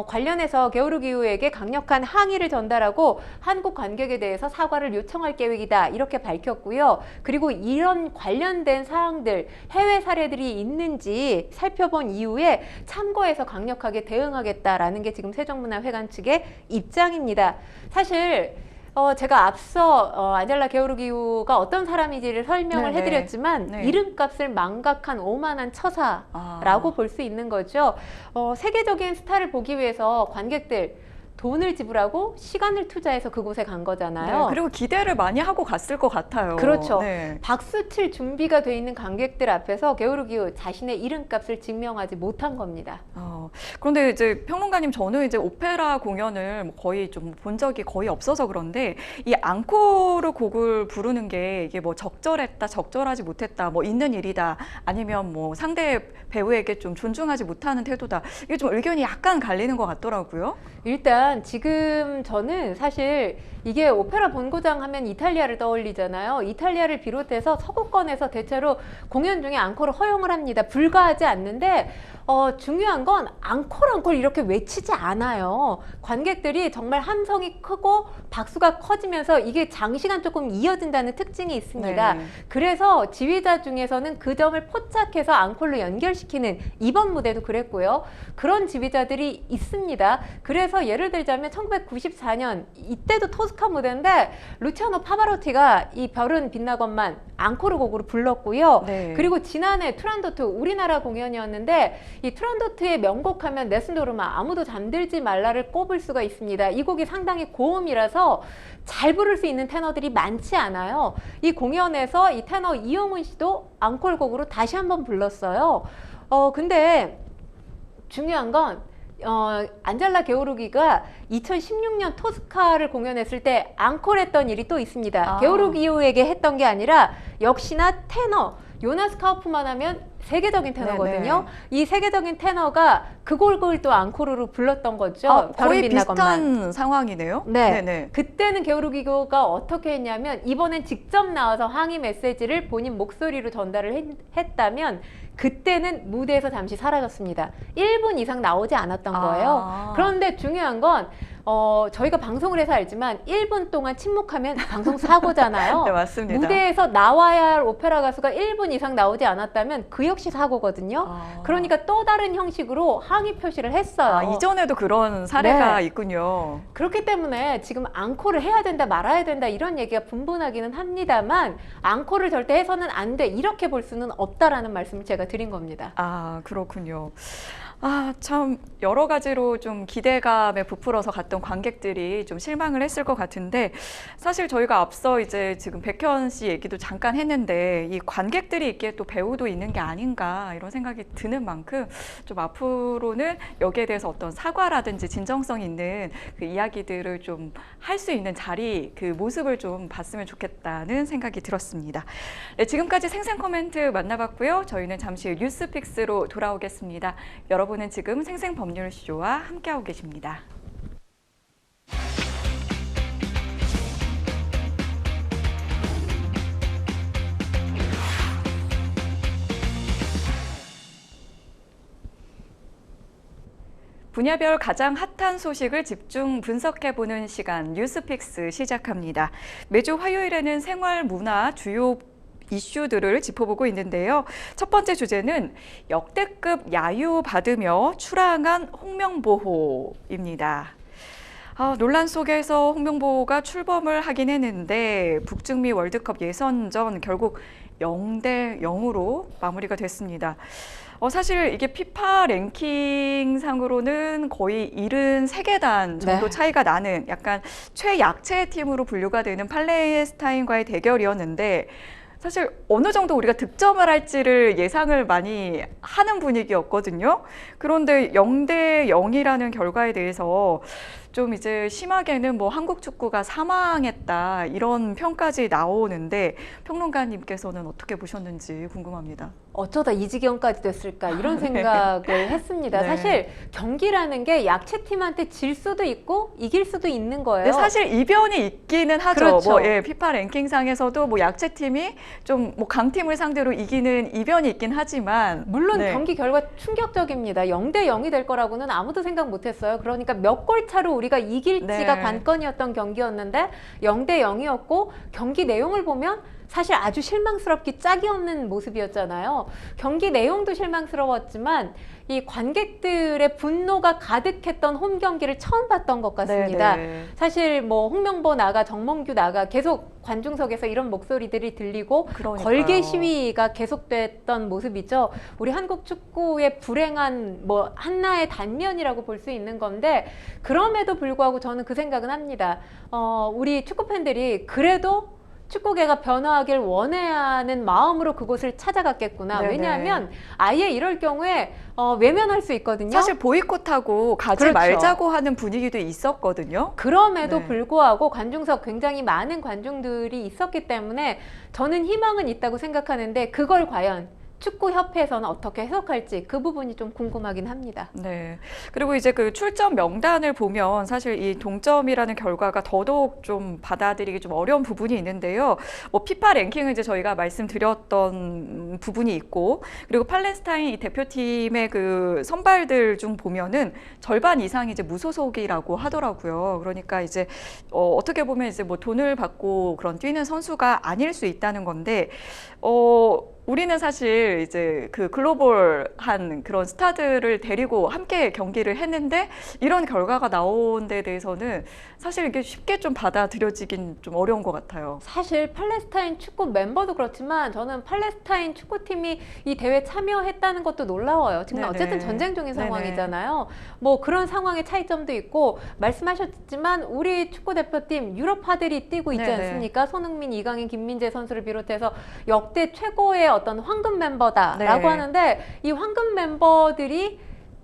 Speaker 2: 관련해서 게오르기후에게 강력한 항의를 전달하고 한국 관객에 대해서 사과를 요청할 계획이다 이렇게 밝혔고요. 그리고 이런 관련된 사항들 해외 사례들이 있는지 살펴본 이후에 참고해서 강력하게 대응하겠다라는 게 지금 세종문화회관 측의 입장입니다. 사실 제가 앞서 안젤라 게오르기후가 어떤 사람인지를 설명을
Speaker 1: 네네.
Speaker 2: 해드렸지만
Speaker 1: 네.
Speaker 2: 이름값을 망각한 오만한 처사라고 볼 수 있는 거죠. 세계적인 스타를 보기 위해서 관객들 돈을 지불하고 시간을 투자해서 그곳에 간 거잖아요.
Speaker 1: 네, 그리고 기대를 많이 하고 갔을 것 같아요.
Speaker 2: 그렇죠.
Speaker 1: 네.
Speaker 2: 박수 칠 준비가 돼 있는 관객들 앞에서 게오르기후 자신의 이름값을 증명하지 못한 겁니다.
Speaker 1: 그런데 이제 평론가님, 저는 이제 오페라 공연을 뭐 거의 좀 본 적이 거의 없어서 그런데 이 앙코르 곡을 부르는 게 이게 뭐 적절했다, 적절하지 못했다, 뭐 있는 일이다, 아니면 뭐 상대 배우에게 좀 존중하지 못하는 태도다. 이게 좀 의견이 약간 갈리는 것 같더라고요.
Speaker 2: 일단 지금 저는 사실 이게 오페라 본고장 하면 이탈리아를 떠올리잖아요. 이탈리아를 비롯해서 서구권에서 대체로 공연 중에 앙코르 허용을 합니다. 불가하지 않는데 중요한 건 앙콜 이렇게 외치지 않아요. 관객들이 정말 함성이 크고 박수가 커지면서 이게 장시간 조금 이어진다는 특징이 있습니다.
Speaker 1: 네.
Speaker 2: 그래서 지휘자 중에서는 그 점을 포착해서 앙콜로 연결시키는 이번 무대도 그랬고요. 그런 지휘자들이 있습니다. 그래서 예를 들자면 1994년 이때도 토스카 무대인데 루치아노 파바로티가 이 별은 빛나건만 앙코르 곡으로 불렀고요.
Speaker 1: 네.
Speaker 2: 그리고 지난해 투란도트 우리나라 공연이었는데 이 투란도트의 명곡 하면 네슨도르마 아무도 잠들지 말라를 꼽을 수가 있습니다. 이 곡이 상당히 고음이라서 잘 부를 수 있는 테너들이 많지 않아요. 이 공연에서 이 테너 이용훈 씨도 앙콜 곡으로 다시 한번 불렀어요. 근데 중요한 건 안젤라 게오르기가 2016년 토스카를 공연했을 때 앙콜했던 일이 또 있습니다. 게오르기후에게 했던 게 아니라 역시나 테너 요나스 카우프만 하면 세계적인 테너거든요. 이 세계적인 테너가 그 곡을 또 앙코르로 불렀던 거죠.
Speaker 1: 거의 비슷한 상황이네요.
Speaker 2: 네.
Speaker 1: 네네.
Speaker 2: 그때는 게오르기후가 어떻게 했냐면 이번엔 직접 나와서 항의 메시지를 본인 목소리로 전달을 했다면 그때는 무대에서 잠시 사라졌습니다. 1분 이상 나오지 않았던 거예요. 그런데 중요한 건 저희가 방송을 해서 알지만 1분 동안 침묵하면 방송 사고잖아요.
Speaker 1: 네, 맞습니다.
Speaker 2: 무대에서 나와야 할 오페라 가수가 1분 이상 나오지 않았다면 그 역시 사고거든요. 그러니까 또 다른 형식으로 항의 표시를 했어요.
Speaker 1: 이전에도 그런 사례가 있군요.
Speaker 2: 그렇기 때문에 지금 앙콜을 해야 된다 말아야 된다 이런 얘기가 분분하기는 합니다만 앙콜을 절대 해서는 안 돼 이렇게 볼 수는 없다라는 말씀을 제가 드린 겁니다.
Speaker 1: 그렇군요. 참 여러 가지로 좀 기대감에 부풀어서 갔던 관객들이 좀 실망을 했을 것 같은데 사실 저희가 앞서 이제 지금 백현 씨 얘기도 잠깐 했는데 이 관객들이 있기에 또 배우도 있는 게 아닌가 이런 생각이 드는 만큼 좀 앞으로는 여기에 대해서 어떤 사과라든지 진정성 있는 그 이야기들을 좀 할 수 있는 자리 그 모습을 좀 봤으면 좋겠다는 생각이 들었습니다. 네, 지금까지 생생 코멘트 만나봤고요. 저희는 잠시 후 뉴스픽스로 돌아오겠습니다. 여러분은 지금 생생법률쇼와 함께하고 계십니다. 분야별 가장 핫한 소식을 집중 분석해보는 시간 뉴스픽스 시작합니다. 매주 화요일에는 생활, 문화, 주요 이슈들을 짚어보고 있는데요. 첫 번째 주제는 역대급 야유 받으며 출항한 홍명보호입니다. 논란 속에서 홍명보가 출범을 하긴 했는데 북중미 월드컵 예선전 결국 0대 0으로 마무리가 됐습니다. 사실 이게 피파 랭킹상으로는 거의 73계단 정도
Speaker 2: 네.
Speaker 1: 차이가 나는 약간 최약체 팀으로 분류가 되는 팔레스타인과의 대결이었는데 사실 어느 정도 우리가 득점을 할지를 예상을 많이 하는 분위기였거든요. 그런데 0대 0이라는 결과에 대해서 좀 이제 심하게는 뭐 한국 축구가 사망했다 이런 평까지 나오는데 평론가님께서는 어떻게 보셨는지 궁금합니다.
Speaker 2: 어쩌다 이 지경까지 됐을까 이런 생각을 했습니다.
Speaker 1: 네.
Speaker 2: 사실 경기라는 게 약체팀한테 질 수도 있고 이길 수도 있는 거예요.
Speaker 1: 네, 사실 이변이 있기는 하죠.
Speaker 2: 그렇죠.
Speaker 1: 뭐, 피파 랭킹상에서도 뭐 약체팀이 좀 뭐 강팀을 상대로 이기는 이변이 있긴 하지만
Speaker 2: 물론
Speaker 1: 네.
Speaker 2: 경기 결과 충격적입니다. 0대 0이 될 거라고는 아무도 생각 못했어요. 그러니까 몇 골 차로 우리가 이길지가
Speaker 1: 네.
Speaker 2: 관건이었던 경기였는데 0대 0이었고 경기 내용을 보면 사실 아주 실망스럽기 짝이 없는 모습이었잖아요. 경기 내용도 실망스러웠지만 이 관객들의 분노가 가득했던 홈 경기를 처음 봤던 것 같습니다.
Speaker 1: 네.
Speaker 2: 사실 뭐 홍명보 나가 정몽규 나가 계속 관중석에서 이런 목소리들이 들리고
Speaker 1: 그러니까요.
Speaker 2: 걸개 시위가 계속됐던 모습이죠. 우리 한국 축구의 불행한 뭐 한나의 단면이라고 볼 수 있는 건데 그럼에도 불구하고 저는 그 생각은 합니다. 우리 축구 팬들이 그래도 축구계가 변화하길 원해야 하는 마음으로 그곳을 찾아갔겠구나.
Speaker 1: 네네.
Speaker 2: 왜냐하면 아예 이럴 경우에 외면할 수 있거든요.
Speaker 1: 사실 보이콧하고 가지
Speaker 2: 그렇죠.
Speaker 1: 말자고 하는 분위기도 있었거든요.
Speaker 2: 그럼에도
Speaker 1: 네.
Speaker 2: 불구하고 관중석 굉장히 많은 관중들이 있었기 때문에 저는 희망은 있다고 생각하는데 그걸 과연 축구협회에서는 어떻게 해석할지 그 부분이 좀 궁금하긴 합니다.
Speaker 1: 네. 그리고 이제 그 출전 명단을 보면 사실 이 동점이라는 결과가 더더욱 좀 받아들이기 좀 어려운 부분이 있는데요. 뭐 피파 랭킹은 이제 저희가 말씀드렸던 부분이 있고 그리고 팔레스타인 이 대표팀의 그 선발들 중 보면은 절반 이상이 이제 무소속이라고 하더라고요. 그러니까 이제 어떻게 보면 이제 뭐 돈을 받고 그런 뛰는 선수가 아닐 수 있다는 건데 우리는 사실 이제 그 글로벌한 그런 스타들을 데리고 함께 경기를 했는데 이런 결과가 나온 데 대해서는 사실 이게 쉽게 좀 받아들여지긴 좀 어려운 것 같아요.
Speaker 2: 사실 팔레스타인 축구 멤버도 그렇지만 저는 팔레스타인 축구팀이 이 대회에 참여했다는 것도 놀라워요. 지금
Speaker 1: 네네.
Speaker 2: 어쨌든 전쟁 중인
Speaker 1: 네네.
Speaker 2: 상황이잖아요. 뭐 그런 상황의 차이점도 있고 말씀하셨지만 우리 축구 대표팀 유럽파들이 뛰고 있지
Speaker 1: 네네.
Speaker 2: 않습니까? 손흥민, 이강인, 김민재 선수를 비롯해서 역대 최고의 어떤 황금 멤버다라고
Speaker 1: 네.
Speaker 2: 하는데 이 황금 멤버들이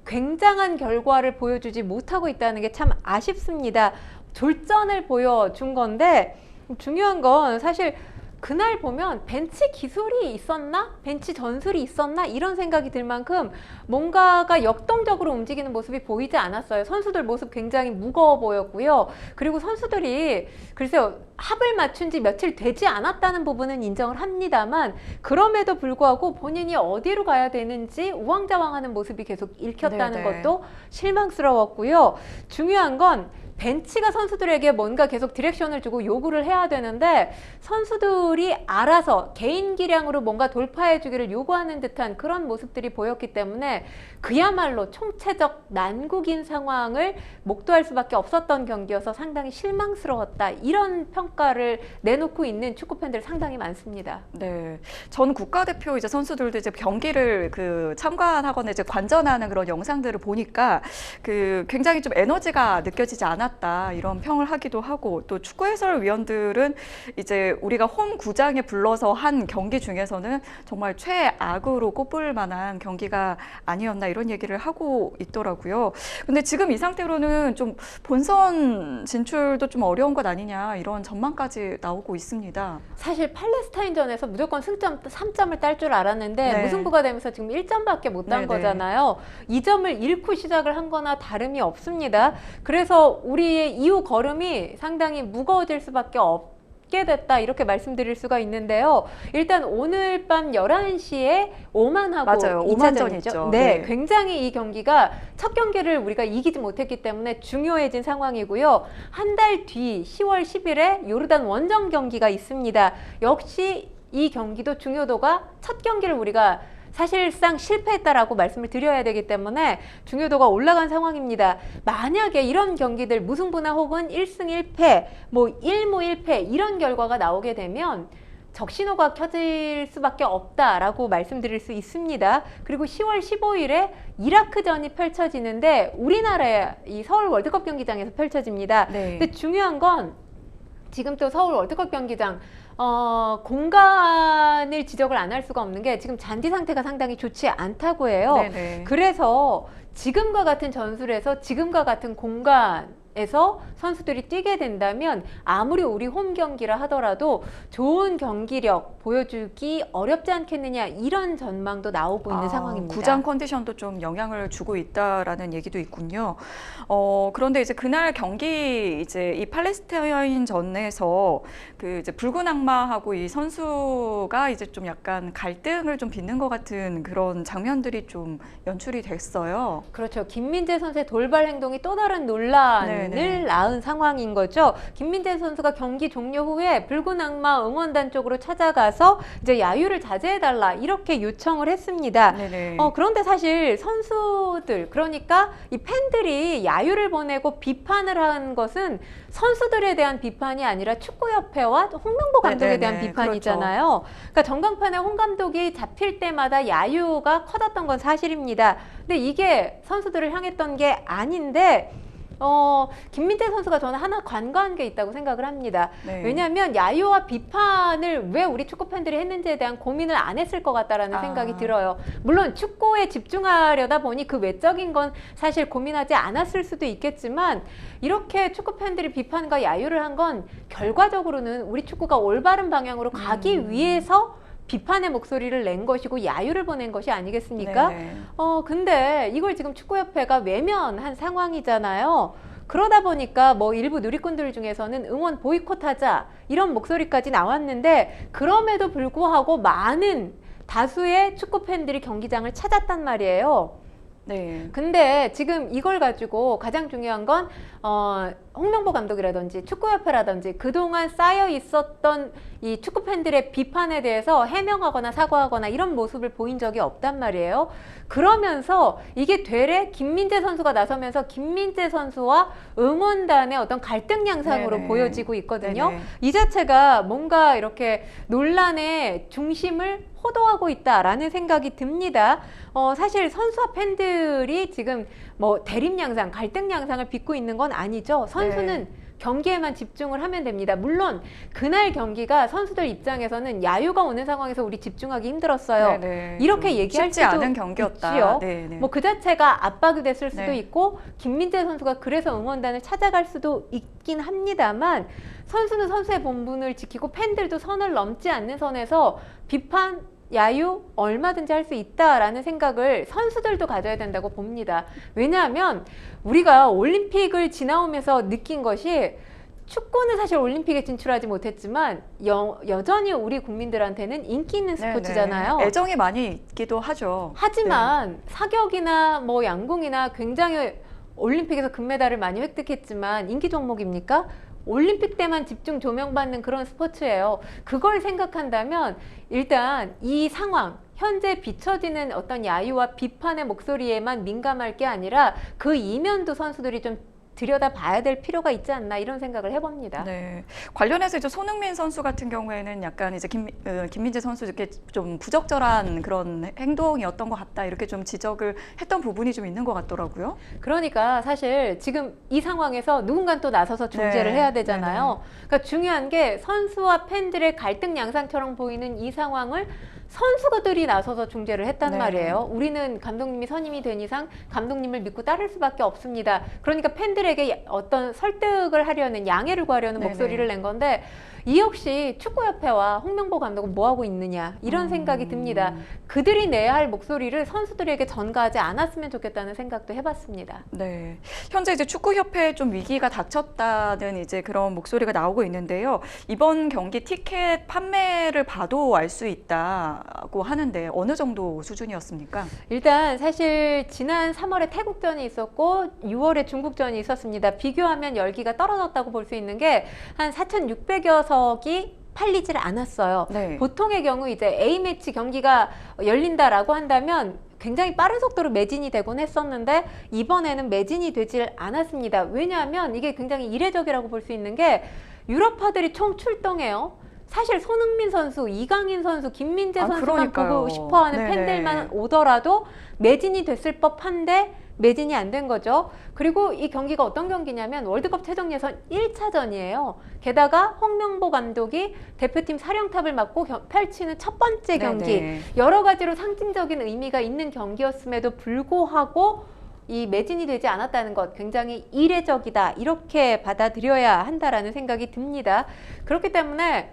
Speaker 2: 굉장한 결과를 보여주지 못하고 있다는 게 참 아쉽습니다. 졸전을 보여준 건데 중요한 건 사실 그날 보면 벤치 기술이 있었나? 벤치 전술이 있었나? 이런 생각이 들 만큼 뭔가가 역동적으로 움직이는 모습이 보이지 않았어요. 선수들 모습 굉장히 무거워 보였고요. 그리고 선수들이 글쎄요. 합을 맞춘 지 며칠 되지 않았다는 부분은 인정을 합니다만 그럼에도 불구하고 본인이 어디로 가야 되는지 우왕좌왕하는 모습이 계속 읽혔다는
Speaker 1: 네네.
Speaker 2: 것도 실망스러웠고요. 중요한 건 벤치가 선수들에게 뭔가 계속 디렉션을 주고 요구를 해야 되는데 선수들이 알아서 개인 기량으로 뭔가 돌파해 주기를 요구하는 듯한 그런 모습들이 보였기 때문에 그야말로 총체적 난국인 상황을 목도할 수밖에 없었던 경기여서 상당히 실망스러웠다. 이런 평가를 내놓고 있는 축구 팬들 상당히 많습니다.
Speaker 1: 네, 전 국가대표 이제 선수들도 이제 경기를 참관하거나 이제 관전하는 그런 영상들을 보니까 굉장히 좀 에너지가 느껴지지 않았다 이런 평을 하기도 하고, 또 축구 해설위원들은 이제 우리가 홈 구장에 불러서 한 경기 중에서는 정말 최악으로 꼽을 만한 경기가 아니었나 이런 얘기를 하고 있더라고요. 근데 지금 이 상태로는 좀 본선 진출도 좀 어려운 것 아니냐 이런 전망까지 나오고 있습니다.
Speaker 2: 사실 팔레스타인전에서 무조건 승점 3점을 딸 줄 알았는데
Speaker 1: 네.
Speaker 2: 무승부가 되면서 지금 1점밖에 못 딴
Speaker 1: 네네.
Speaker 2: 거잖아요. 이 점을 잃고 시작을 한 거나 다름이 없습니다. 그래서 우리의 이후 걸음이 상당히 무거워질 수밖에 없게 됐다 이렇게 말씀드릴 수가 있는데요. 일단 오늘 밤 11시에 오만하고
Speaker 1: 맞아요.
Speaker 2: 2차전
Speaker 1: 오만전
Speaker 2: 있죠.
Speaker 1: 있죠.
Speaker 2: 네,
Speaker 1: 네.
Speaker 2: 굉장히 이 경기가 첫 경기를 우리가 이기지 못했기 때문에 중요해진 상황이고요. 한 달 뒤 10월 10일에 요르단 원정 경기가 있습니다. 역시 이 경기도 중요도가 첫 경기를 우리가 사실상 실패했다라고 말씀을 드려야 되기 때문에 중요도가 올라간 상황입니다. 만약에 이런 경기들 무승부나 혹은 1승 1패, 뭐 1무 1패 이런 결과가 나오게 되면 적신호가 켜질 수밖에 없다라고 말씀드릴 수 있습니다. 그리고 10월 15일에 이라크전이 펼쳐지는데 우리나라의 이 서울 월드컵 경기장에서 펼쳐집니다.
Speaker 1: 네.
Speaker 2: 근데 중요한 건 지금 또 서울 월드컵 경기장 공간을 지적을 안 할 수가 없는 게 지금 잔디 상태가 상당히 좋지 않다고 해요.
Speaker 1: 네네.
Speaker 2: 그래서 지금과 같은 전술에서 지금과 같은 공간에서 선수들이 뛰게 된다면 아무리 우리 홈 경기라 하더라도 좋은 경기력 보여주기 어렵지 않겠느냐 이런 전망도 나오고 있는 상황입니다.
Speaker 1: 구장 컨디션도 좀 영향을 주고 있다라는 얘기도 있군요. 그런데 이제 그날 경기 이제 이 팔레스타인전에서 이제 붉은 악마하고 이 선수가 이제 좀 약간 갈등을 좀 빚는 것 같은 그런 장면들이 좀 연출이 됐어요.
Speaker 2: 그렇죠. 김민재 선수의 돌발 행동이 또 다른 논란을
Speaker 1: 네네.
Speaker 2: 낳은 상황인 거죠. 김민재 선수가 경기 종료 후에 붉은 악마 응원단 쪽으로 찾아가서 이제 야유를 자제해달라 이렇게 요청을 했습니다.
Speaker 1: 네네.
Speaker 2: 그런데 사실 선수들, 그러니까 이 팬들이 야유를 보내고 비판을 한 것은 선수들에 대한 비판이 아니라 축구협회와 홍명보 감독에
Speaker 1: 네네네.
Speaker 2: 대한 비판이잖아요. 그러니까 전광판에 홍 감독이 잡힐 때마다 야유가 커졌던 건 사실입니다. 근데 이게 선수들을 향했던 게 아닌데 김민재 선수가 저는 하나 관과한 게 있다고 생각을 합니다.
Speaker 1: 네.
Speaker 2: 왜냐하면 야유와 비판을 왜 우리 축구 팬들이 했는지에 대한 고민을 안 했을 것 같다라는 생각이 들어요. 물론 축구에 집중하려다 보니 그 외적인 건 사실 고민하지 않았을 수도 있겠지만 이렇게 축구 팬들이 비판과 야유를 한 건 결과적으로는 우리 축구가 올바른 방향으로 가기 위해서 비판의 목소리를 낸 것이고 야유를 보낸 것이 아니겠습니까?
Speaker 1: 네네.
Speaker 2: 근데 이걸 지금 축구협회가 외면한 상황이잖아요. 그러다 보니까 뭐 일부 누리꾼들 중에서는 응원 보이콧하자 이런 목소리까지 나왔는데 그럼에도 불구하고 많은 다수의 축구 팬들이 경기장을 찾았단 말이에요.
Speaker 1: 네.
Speaker 2: 근데 지금 이걸 가지고 가장 중요한 건 홍명보 감독이라든지 축구협회라든지 그동안 쌓여 있었던 이 축구 팬들의 비판에 대해서 해명하거나 사과하거나 이런 모습을 보인 적이 없단 말이에요. 그러면서 이게 되레 김민재 선수가 나서면서 김민재 선수와 응원단의 어떤 갈등 양상으로
Speaker 1: 네네.
Speaker 2: 보여지고 있거든요.
Speaker 1: 네네.
Speaker 2: 이 자체가 뭔가 이렇게 논란의 중심을 호도하고 있다라는 생각이 듭니다. 사실 선수와 팬들이 지금 뭐 대립 양상, 갈등 양상을 빚고 있는 건 아니죠. 선수는 경기에만 집중을 하면 됩니다. 물론 그날 경기가 선수들 입장에서는 야유가 오는 상황에서 우리 집중하기 힘들었어요.
Speaker 1: 네네.
Speaker 2: 이렇게 얘기할
Speaker 1: 쉽지
Speaker 2: 수도
Speaker 1: 않은 경기였다.
Speaker 2: 있지요.
Speaker 1: 네네.
Speaker 2: 뭐 그 자체가 압박이 됐을 수도
Speaker 1: 네.
Speaker 2: 있고 김민재 선수가 그래서 응원단을 찾아갈 수도 있긴 합니다만 선수는 선수의 본분을 지키고 팬들도 선을 넘지 않는 선에서 비판, 야유 얼마든지 할 수 있다라는 생각을 선수들도 가져야 된다고 봅니다. 왜냐하면 우리가 올림픽을 지나오면서 느낀 것이 축구는 사실 올림픽에 진출하지 못했지만 여전히 우리 국민들한테는 인기 있는 스포츠잖아요.
Speaker 1: 네네. 애정이 많이 있기도 하죠.
Speaker 2: 하지만 사격이나 뭐 양궁이나 굉장히 올림픽에서 금메달을 많이 획득했지만 인기 종목입니까? 올림픽 때만 집중 조명받는 그런 스포츠예요. 그걸 생각한다면 일단 이 상황, 현재 비춰지는 어떤 야유와 비판의 목소리에만 민감할 게 아니라 그 이면도 선수들이 좀 들여다봐야 될 필요가 있지 않나 이런 생각을 해봅니다.
Speaker 1: 네. 관련해서 이제 손흥민 선수 같은 경우에는 약간 이제 김민재 선수 이렇게 좀 부적절한 그런 행동이었던 것 같다 이렇게 좀 지적을 했던 부분이 좀 있는 것 같더라고요.
Speaker 2: 그러니까 사실 지금 이 상황에서 누군가 또 나서서 중재를
Speaker 1: 네.
Speaker 2: 해야 되잖아요. 그러니까 중요한 게 선수와 팬들의 갈등 양상처럼 보이는 이 상황을 선수들이 나서서 중재를 했단
Speaker 1: 네.
Speaker 2: 말이에요. 우리는 감독님이 선임이 된 이상 감독님을 믿고 따를 수밖에 없습니다. 그러니까 팬들에게 어떤 설득을 하려는, 양해를 구하려는
Speaker 1: 네네.
Speaker 2: 목소리를 낸 건데 이 역시 축구협회와 홍명보 감독은 뭐 하고 있느냐 이런 생각이 듭니다. 그들이 내야 할 목소리를 선수들에게 전가하지 않았으면 좋겠다는 생각도 해봤습니다.
Speaker 1: 네. 현재 이제 축구협회에 좀 위기가 닥쳤다는 이제 그런 목소리가 나오고 있는데요. 이번 경기 티켓 판매를 봐도 알 수 있다고 하는데 어느 정도 수준이었습니까?
Speaker 2: 일단 사실 지난 3월에 태국전이 있었고 6월에 중국전이 있었습니다. 비교하면 열기가 떨어졌다고 볼 수 있는 게 한 4,600여 석이 팔리질 않았어요.
Speaker 1: 네.
Speaker 2: 보통의 경우 이제 A매치 경기가 열린다라고 한다면 굉장히 빠른 속도로 매진이 되곤 했었는데 이번에는 매진이 되질 않았습니다. 왜냐하면 이게 굉장히 이례적이라고 볼 수 있는 게 유럽파들이 총 출동해요. 사실 손흥민 선수, 이강인 선수, 김민재 선수만
Speaker 1: 그러니까요.
Speaker 2: 보고 싶어하는
Speaker 1: 네네.
Speaker 2: 팬들만 오더라도 매진이 됐을 법한데 매진이 안 된 거죠. 그리고 이 경기가 어떤 경기냐면 월드컵 최종 예선 1차전이에요. 게다가 홍명보 감독이 대표팀 사령탑을 맡고 펼치는 첫 번째 경기.
Speaker 1: 네네.
Speaker 2: 여러 가지로 상징적인 의미가 있는 경기였음에도 불구하고 이 매진이 되지 않았다는 것 굉장히 이례적이다. 이렇게 받아들여야 한다라는 생각이 듭니다. 그렇기 때문에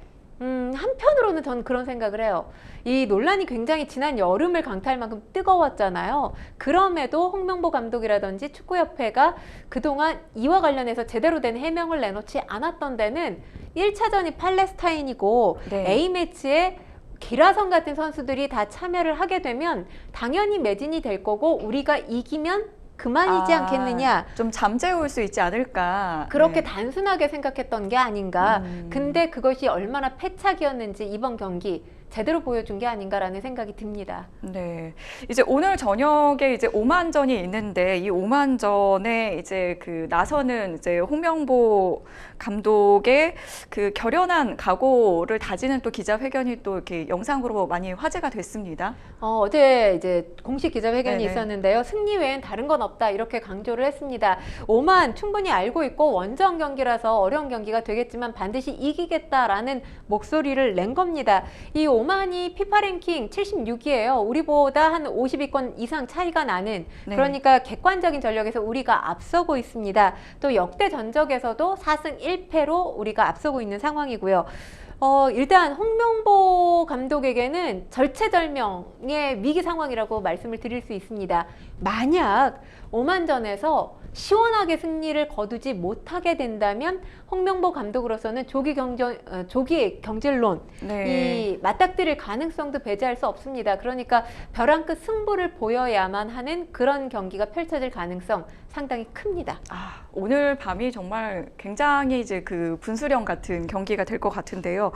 Speaker 2: 한편으로는 저는 그런 생각을 해요. 이 논란이 굉장히 지난 여름을 강타할 만큼 뜨거웠잖아요. 그럼에도 홍명보 감독이라든지 축구협회가 그동안 이와 관련해서 제대로 된 해명을 내놓지 않았던 데는 1차전이 팔레스타인이고
Speaker 1: 네.
Speaker 2: A매치에 기라성 같은 선수들이 다 참여를 하게 되면 당연히 매진이 될 거고 우리가 이기면 그만이지 않겠느냐.
Speaker 1: 좀 잠재울 수 있지 않을까.
Speaker 2: 그렇게
Speaker 1: 네.
Speaker 2: 단순하게 생각했던 게 아닌가. 근데 그것이 얼마나 패착이었는지 이번 경기 제대로 보여준 게 아닌가라는 생각이 듭니다.
Speaker 1: 네. 이제 오늘 저녁에 이제 오만전이 있는데 이 오만전에 이제 그 나서는 이제 홍명보 감독의 그 결연한 각오를 다지는 또 기자회견이 또 이렇게 영상으로 많이 화제가 됐습니다.
Speaker 2: 어제 이제 공식 기자회견이
Speaker 1: 네네.
Speaker 2: 있었는데요. 승리 외엔 다른 건 없다 이렇게 강조를 했습니다. 오만 충분히 알고 있고 원정 경기라서 어려운 경기가 되겠지만 반드시 이기겠다라는 목소리를 낸 겁니다. 이 오만이 피파 랭킹 76위예요. 우리보다 한 50위권 이상 차이가 나는
Speaker 1: 네.
Speaker 2: 그러니까 객관적인 전력에서 우리가 앞서고 있습니다. 또 역대 전적에서도 4승 1패로 우리가 앞서고 있는 상황이고요. 일단 홍명보 감독에게는 절체절명의 위기 상황이라고 말씀을 드릴 수 있습니다. 만약 오만전에서 시원하게 승리를 거두지 못하게 된다면 홍명보 감독으로서는 조기 경질론
Speaker 1: 네.
Speaker 2: 이 맞닥뜨릴 가능성도 배제할 수 없습니다. 그러니까 벼랑 끝 승부를 보여야만 하는 그런 경기가 펼쳐질 가능성 상당히 큽니다.
Speaker 1: 오늘 밤이 정말 굉장히 이제 그 분수령 같은 경기가 될 것 같은데요.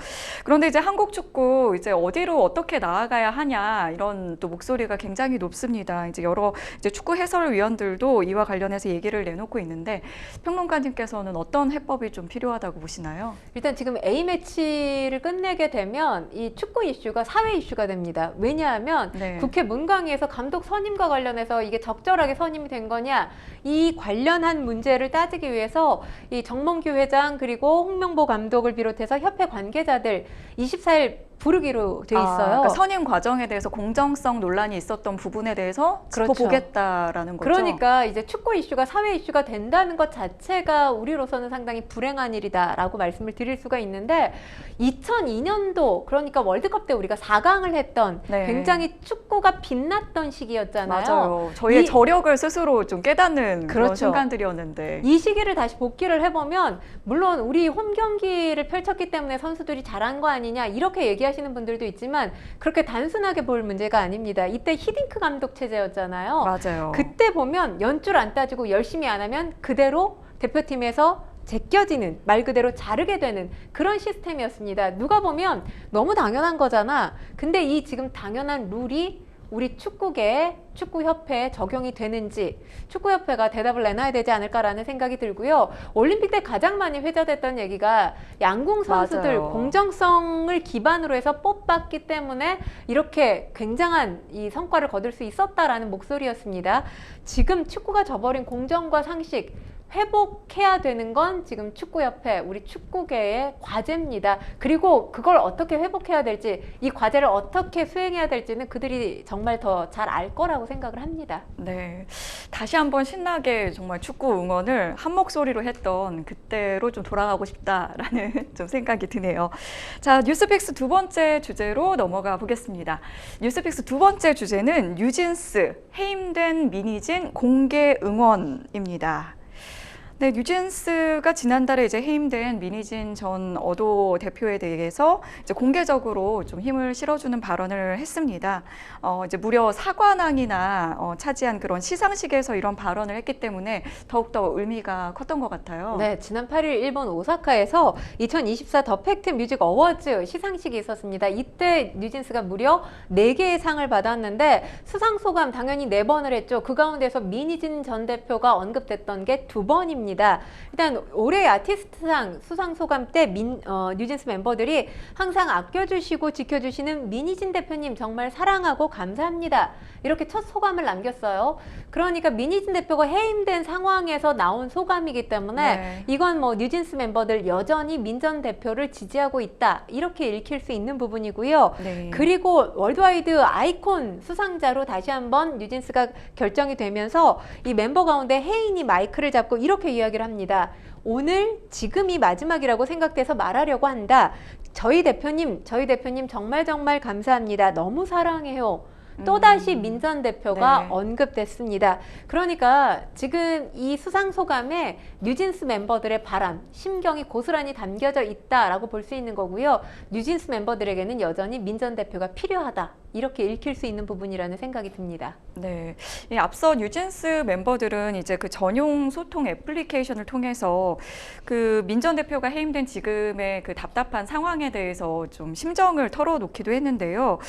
Speaker 1: 그런데 이제 한국 축구 이제 어디로 어떻게 나아가야 하냐 이런 또 목소리가 굉장히 높습니다. 이제 여러 이제 축구 해설위원들도 이와 관련해서 얘기를 내놓고 있는데 평론가님께서는 어떤 해법이 좀 필요하다고 보시나요?
Speaker 2: 일단 지금 A매치를 끝내게 되면 이 축구 이슈가 사회 이슈가 됩니다. 왜냐하면
Speaker 1: 네.
Speaker 2: 국회 문광위에서 감독 선임과 관련해서 이게 적절하게 선임이 된 거냐 이 관련한 문제를 따지기 위해서 이 정몽규 회장 그리고 홍명보 감독을 비롯해서 협회 관계자들 24일 부르기로 돼 있어요.
Speaker 1: 그러니까 선임 과정에 대해서 공정성 논란이 있었던 부분에 대해서
Speaker 2: 그렇죠.
Speaker 1: 짚어보겠다라는 거죠.
Speaker 2: 그러니까 이제 축구 이슈가 사회 이슈가 된다는 것 자체가 우리로서는 상당히 불행한 일이다라고 말씀을 드릴 수가 있는데 2002년도 그러니까 월드컵 때 우리가 4강을 했던
Speaker 1: 네.
Speaker 2: 굉장히 축구가 빛났던 시기였잖아요.
Speaker 1: 맞아요. 저희의
Speaker 2: 이-
Speaker 1: 저력을 스스로 좀 깨닫는 그런
Speaker 2: 그렇죠.
Speaker 1: 순간들이었는데.
Speaker 2: 이 시기를 다시 복기를 해보면 물론 우리 홈 경기를 펼쳤기 때문에 선수들이 잘한 거 아니냐 이렇게 얘기할 얘기하시는 분들도 있지만 그렇게 단순하게 볼 문제가 아닙니다. 이때 히딩크 감독 체제였잖아요.
Speaker 1: 맞아요.
Speaker 2: 그때 보면 연줄 안 따지고 열심히 안 하면 그대로 대표팀에서 제껴지는, 말 그대로 자르게 되는 그런 시스템이었습니다. 누가 보면 너무 당연한 거잖아. 근데 이 지금 당연한 룰이 우리 축구계, 축구협회에 적용이 되는지 축구협회가 대답을 내놔야 되지 않을까라는 생각이 들고요. 올림픽 때 가장 많이 회자됐던 얘기가 양궁 선수들
Speaker 1: 맞아요.
Speaker 2: 공정성을 기반으로 해서 뽑았기 때문에 이렇게 굉장한 이 성과를 거둘 수 있었다라는 목소리였습니다. 지금 축구가 저버린 공정과 상식 회복해야 되는 건 지금 축구협회, 우리 축구계의 과제입니다. 그리고 그걸 어떻게 회복해야 될지, 이 과제를 어떻게 수행해야 될지는 그들이 정말 더 잘 알 거라고 생각을 합니다.
Speaker 1: 네, 다시 한번 신나게 정말 축구 응원을 한 목소리로 했던 그때로 좀 돌아가고 싶다라는 좀 생각이 드네요. 자, 뉴스픽스 두 번째 주제로 넘어가 보겠습니다. 뉴스픽스 두 번째 주제는 뉴진스 해임된 미니진 공개 응원입니다. 네, 뉴진스가 지난달에 이제 해임된 미니진 전 어도 대표에 대해서 이제 공개적으로 좀 힘을 실어주는 발언을 했습니다. 이제 무려 사관왕이나 차지한 그런 시상식에서 이런 발언을 했기 때문에 더욱더 의미가 컸던 것 같아요.
Speaker 2: 네, 지난 8일 일본 오사카에서 2024 더 팩트 뮤직 어워즈 시상식이 있었습니다. 이때 뉴진스가 무려 4개의 상을 받았는데 수상 소감 당연히 4번을 했죠. 그 가운데서 미니진 전 대표가 언급됐던 게 2번입니다. 일단 올해 아티스트상 수상 소감 때 뉴진스 멤버들이 항상 아껴주시고 지켜주시는 미니진 대표님 정말 사랑하고 감사합니다. 이렇게 첫 소감을 남겼어요. 그러니까 미니진 대표가 해임된 상황에서 나온 소감이기 때문에
Speaker 1: 네.
Speaker 2: 이건 뭐 뉴진스 멤버들 여전히 민 전 대표를 지지하고 있다. 이렇게 읽힐 수 있는 부분이고요.
Speaker 1: 네.
Speaker 2: 그리고 월드와이드 아이콘 수상자로 다시 한번 뉴진스가 결정이 되면서 이 멤버 가운데 혜인이 마이크를 잡고 이렇게 이야기를 합니다. 오늘 지금이 마지막이라고 생각돼서 말하려고 한다. 저희 대표님 정말 감사합니다. 너무 사랑해요. 또다시 민 전 대표가
Speaker 1: 네.
Speaker 2: 언급됐습니다. 그러니까 지금 이 수상 소감에 뉴진스 멤버들의 바람, 심경이 고스란히 담겨져 있다라고 볼 수 있는 거고요. 뉴진스 멤버들에게는 여전히 민 전 대표가 필요하다. 이렇게 읽힐 수 있는 부분이라는 생각이 듭니다.
Speaker 1: 네, 이 앞서 뉴진스 멤버들은 이제 그 전용 소통 애플리케이션을 통해서 그 민 전 대표가 해임된 지금의 그 답답한 상황에 대해서 좀 심정을 털어놓기도 했는데요.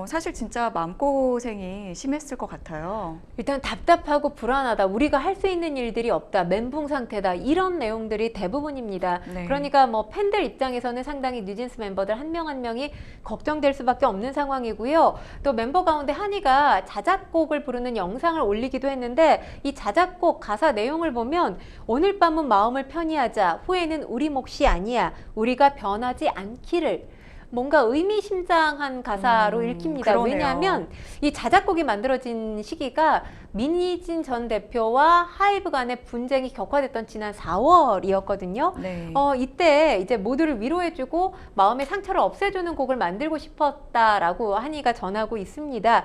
Speaker 1: 사실 진짜 마음고생이 심했을 것 같아요.
Speaker 2: 일단 답답하고 불안하다. 우리가 할 수 있는 일들이 없다. 멘붕 상태다. 이런 내용들이 대부분입니다.
Speaker 1: 네.
Speaker 2: 그러니까 뭐 팬들 입장에서는 상당히 뉴진스 멤버들 한 명 한 명이 걱정될 수밖에 없는 상황이고요. 또 멤버 가운데 한이가 자작곡을 부르는 영상을 올리기도 했는데 이 자작곡 가사 내용을 보면 오늘 밤은 마음을 편히 하자. 후회는 우리 몫이 아니야. 우리가 변하지 않기를. 뭔가 의미심장한 가사로 읽힙니다.
Speaker 1: 그러네요.
Speaker 2: 왜냐하면 이 자작곡이 만들어진 시기가 미니진 전 대표와 하이브 간의 분쟁이 격화됐던 지난 4월이었거든요.
Speaker 1: 네.
Speaker 2: 이때 이제 모두를 위로해주고 마음의 상처를 없애주는 곡을 만들고 싶었다라고 한이가 전하고 있습니다.